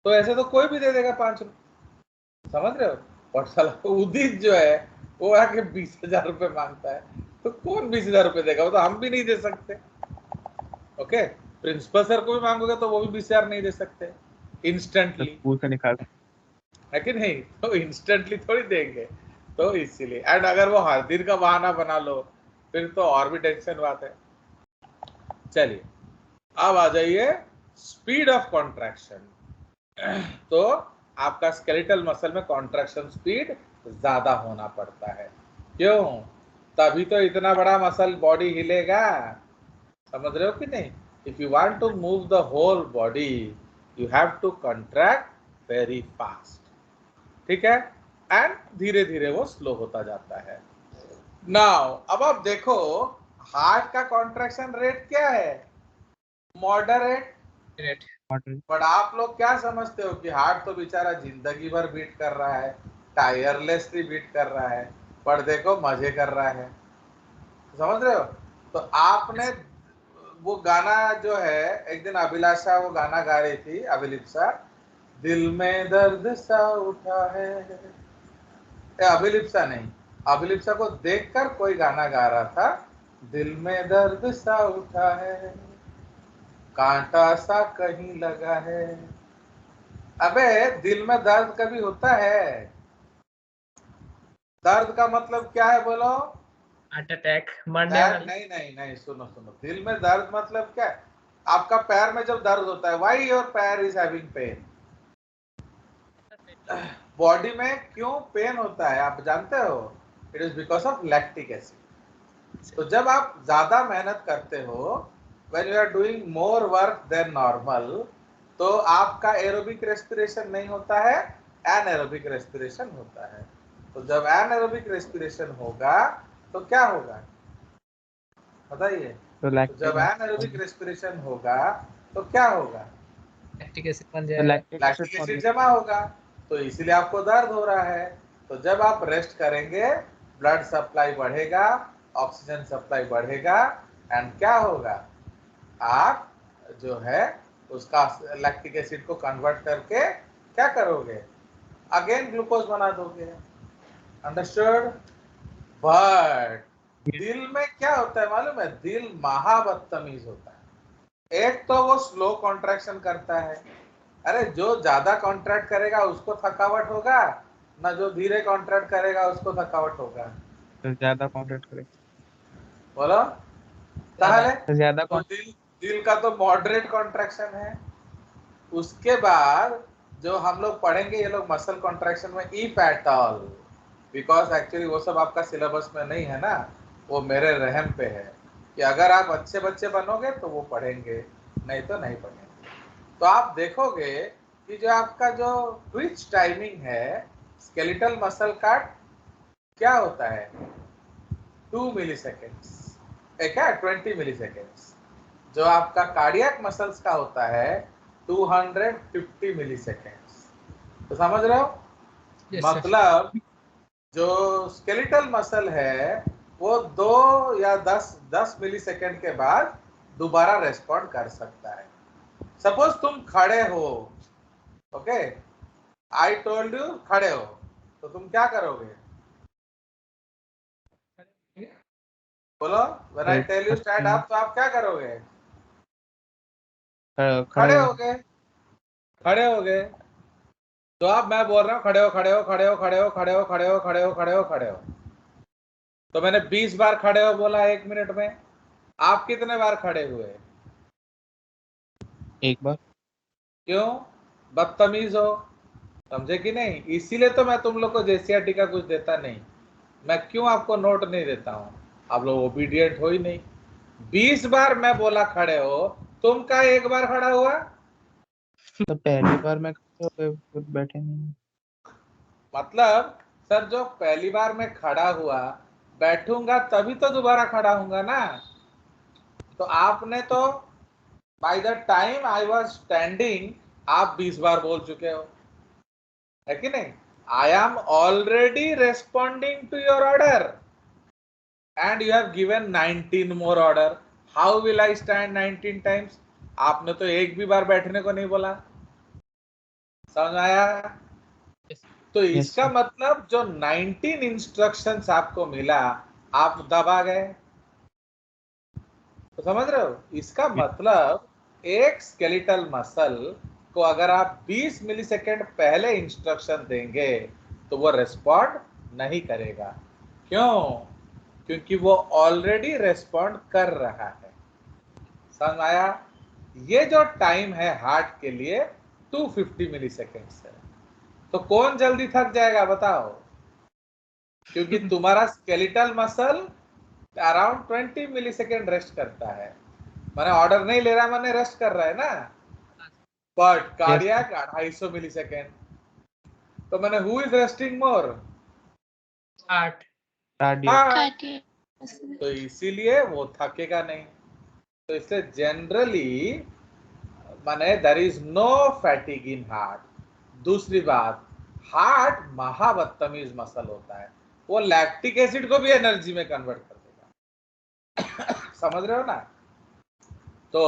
तो ऐसे तो कोई भी दे देगा 5 रुपए, समझ रहे हो? और साला उदित जो है वो आके 20,000 रुपए मांगता है, तो कौन 20,000 रुपए देगा? वो तो हम भी नहीं दे सकते। ओके, प्रिंसिपल सर को भी मांगोगे तो वो भी 20,000 नहीं दे सकते इंस्टेंटली, स्कूल से निकाल। है कि नहीं? तो इंस्टेंटली थोड़ी देंगे, तो इसीलिए। एंड अगर वो हर दिन का बहाना बना लो फिर तो और भी टेंशन बात है। चलिए अब आ जाइए स्पीड ऑफ कॉन्ट्रैक्शन। तो आपका स्केलेटल मसल में कॉन्ट्रैक्शन स्पीड ज्यादा होना पड़ता है। क्यों? तभी तो इतना बड़ा मसल बॉडी हिलेगा, समझ रहे हो कि नहीं? If you want to move the whole body you have to contract very fast, ठीक है? एंड धीरे धीरे वो स्लो होता जाता है। नाउ अब आप देखो हार्ट का कॉन्ट्रैक्शन रेट क्या है? मॉडरेट। बट आप लोग क्या समझते हो कि हार्ट तो बेचारा जिंदगी भर बीट कर रहा है, टायरलेसली बीट कर रहा है, पर देखो मजे कर रहा है, समझ रहे हो? तो आपने वो गाना जो है, एक दिन अभिलाषा वो गाना गा रही थी, अभिलिप्सा, दिल में दर्द सा उठा है, अभिलिप्सा नहीं, अभिलिप्सा को देखकर कोई गाना गा रहा था, दिल में दर्द सा उठा है, कांटा सा कहीं लगा है, अबे दिल में दर्द कभी होता है? दर्द का मतलब क्या है बोलो? हार्ट अटैक, मरने वाला। नहीं नहीं नहीं, सुनो सुनो, दिल में दर्द मतलब क्या है? आपका पैर में जब दर्द होता है, व्हाई योर पैर इज हैविंग पेन? बॉडी में क्यों पेन होता है आप जानते हो? It is because of lactic acid. तो जब आप ज्यादा मेहनत करते हो, when you are doing more work then normal, तो आपका एरोबिक रेस्पिरेशन नहीं होता है, एनाएरोबिक रेस्पिरेशन होता है। तो जब एनाएरोबिक रेस्पिरेशन होगा तो क्या होगा बताइए? तो तो जब एनाएरोबिक रेस्पिरेशन होगा तो क्या होगा? लैक्टिक एसिड बन जाएगा। लैक्टिक एसिड जमा होगा, तो इसीलिए आपको दर्द हो रहा है। तो जब आप रेस्ट करेंगे, ब्लड सप्लाई बढ़ेगा, ऑक्सीजन सप्लाई बढ़ेगा, एंड क्या होगा? आप जो है उसका लैक्टिक एसिड को कन्वर्ट करके क्या करोगे? अगेन ग्लूकोज बना दोगे। अंडरस्टूड? बट दिल में क्या होता है मालूम है? दिल महाबदतमीज होता है। एक तो वो स्लो कॉन्ट्रैक्शन करता है। अरे जो ज्यादा कॉन्ट्रैक्ट करेगा उसको थकावट होगा, ना जो धीरे कॉन्ट्रैक्ट करेगा उसको थकावट होगा। तो ज्यादा कॉन्ट्रैक्ट करेगा, बोलो ताहले। तो ज्यादा तो दिल का तो मॉडरेट कॉन्ट्रैक्शन है। उसके बाद जो हम लोग पढ़ेंगे ये लोग मसल कॉन्ट्रैक्शन में if at all, because actually वो सब आपका सिलेबस में नहीं है ना, वो मेरे रहम पे है कि अगर आप अच्छे बच्चे बनोगे तो वो पढ़ेंगे, नहीं तो नहीं पढ़ेंगे। तो आप देखोगे कि जो आपका जो ट्विच टाइमिंग है स्केलेटल मसल का क्या होता है? 2 मिलीसेकेंड्स, एक है 20 मिलीसेकेंड्स। जो आपका कार्डियक मसल्स का होता है 250 मिलीसेकेंड्स। तो समझ रहे हो? Yes, sir. मतलब जो स्केलेटल मसल है वो 2 या 10 मिलीसेकेंड के बाद दोबारा रेस्पॉन्ड कर सकता है। सपोज तुम खड़े हो, ओके, आई टोल्ड यू खड़े हो, तो तुम क्या करोगे? बोलो, when I tell you stand up तो आप क्या करोगे? खड़े हो गए, खड़े हो गए। तो अब मैं बोल रहा हूँ खड़े हो खड़े हो खड़े हो खड़े हो खड़े हो खड़े हो खड़े हो खड़े हो खड़े हो, तो मैंने 20 बार खड़े हो बोला 1 मिनट में। आप कितने बार खड़े हुए? एक बार। क्यों? बदतमीज हो, समझे कि नहीं? इसीलिए तो मैं तुम लोग को जेसीआरटी का कुछ देता नहीं। मैं क्यों आपको नोट नहीं देता हूँ? आप लोग ओबीडियंट हो ही नहीं। 20 बार मैं बोला खड़े हो, तुम का 1 बार खड़ा हुआ? तो पहली बार मैं खड़े हो गए, फिर बैठे नहीं। मतलब सर जो पहली बार मैं खड़ा हुआ, बैठूंगा तभी तो दोबारा खड़ा होऊंगा ना। तो आपने तो by the time I was standing आप 20 बार बोल चुके हो, है कि नहीं? I am already responding to your order and you have given 19 more order. How will I stand 19 times? आपने तो एक भी बार बैठने को नहीं बोला, समझ आया? तो इसका मतलब जो 19 इंस्ट्रक्शंस आपको मिला आप दबा गए, तो समझ रहे हो? इसका मतलब एक स्केलेटल मसल को अगर आप 20 मिलीसेकेंड पहले इंस्ट्रक्शन देंगे तो वो रेस्पॉन्ड नहीं करेगा। क्यों? क्योंकि वो ऑलरेडी रेस्पॉन्ड कर रहा है। समझ आया? ये जो टाइम है हार्ट के लिए 250 मिलीसेकेंड्स है। तो कौन जल्दी थक जाएगा बताओ? क्योंकि तुम्हारा skeletal muscle around 20 millisecond rest करता है। मैंने ऑर्डर नहीं ले रहा, मैंने रेस्ट कर रहा है ना। But cardiac 250 millisecond. तो मैंने who is resting more? Heart. तो इसीलिए वो थकेगा नहीं। तो इसलिए जनरली माने there is no fatigue in heart. दूसरी बात, हार्ट महाबदतमीज मसल होता है, वो लैक्टिक एसिड को भी एनर्जी में कन्वर्ट कर देगा। समझ रहे हो ना? तो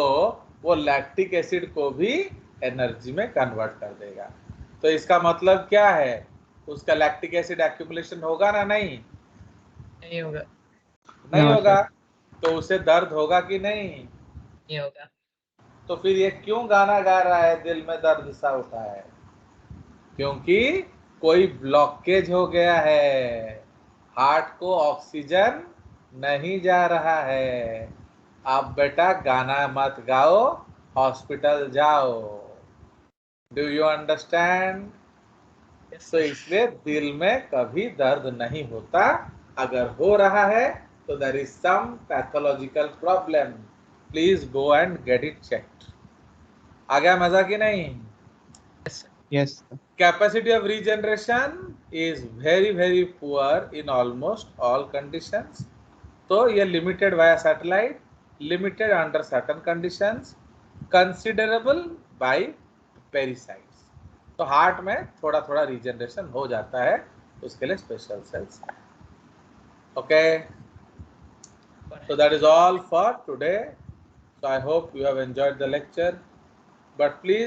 वो लैक्टिक एसिड को भी एनर्जी में कन्वर्ट कर देगा। तो इसका मतलब क्या है? उसका लैक्टिक एसिड एक्यूमुलेशन होगा ना? नहीं, नहीं होगा। नहीं होगा। तो उसे दर्द होगा कि नहीं? नहीं होगा। तो फिर ये क्यों गाना गा रहा है दिल में दर्द सा होता है? क्योंकि कोई ब्लॉकेज हो गया है, हार्ट को ऑक्सीजन नहीं जा रहा है। आप बेटा गाना मत गाओ, हॉस्पिटल जाओ। Do you understand? तो इसलिए दिल में कभी दर्द नहीं होता, अगर हो रहा है तो there is some pathological problem, please go and get it checked. आ गया मजा कि नहीं? Yes Capacity of regeneration is very poor in almost all conditions. तो ये limited via satellite, limited under certain conditions, considerable by pericytes. तो heart में थोड़ा थोड़ा रीजनरेशन हो जाता है, उसके लिए स्पेशल सेल्स है। Okay, so that is all for today. So I hope you have enjoyed the lecture, but please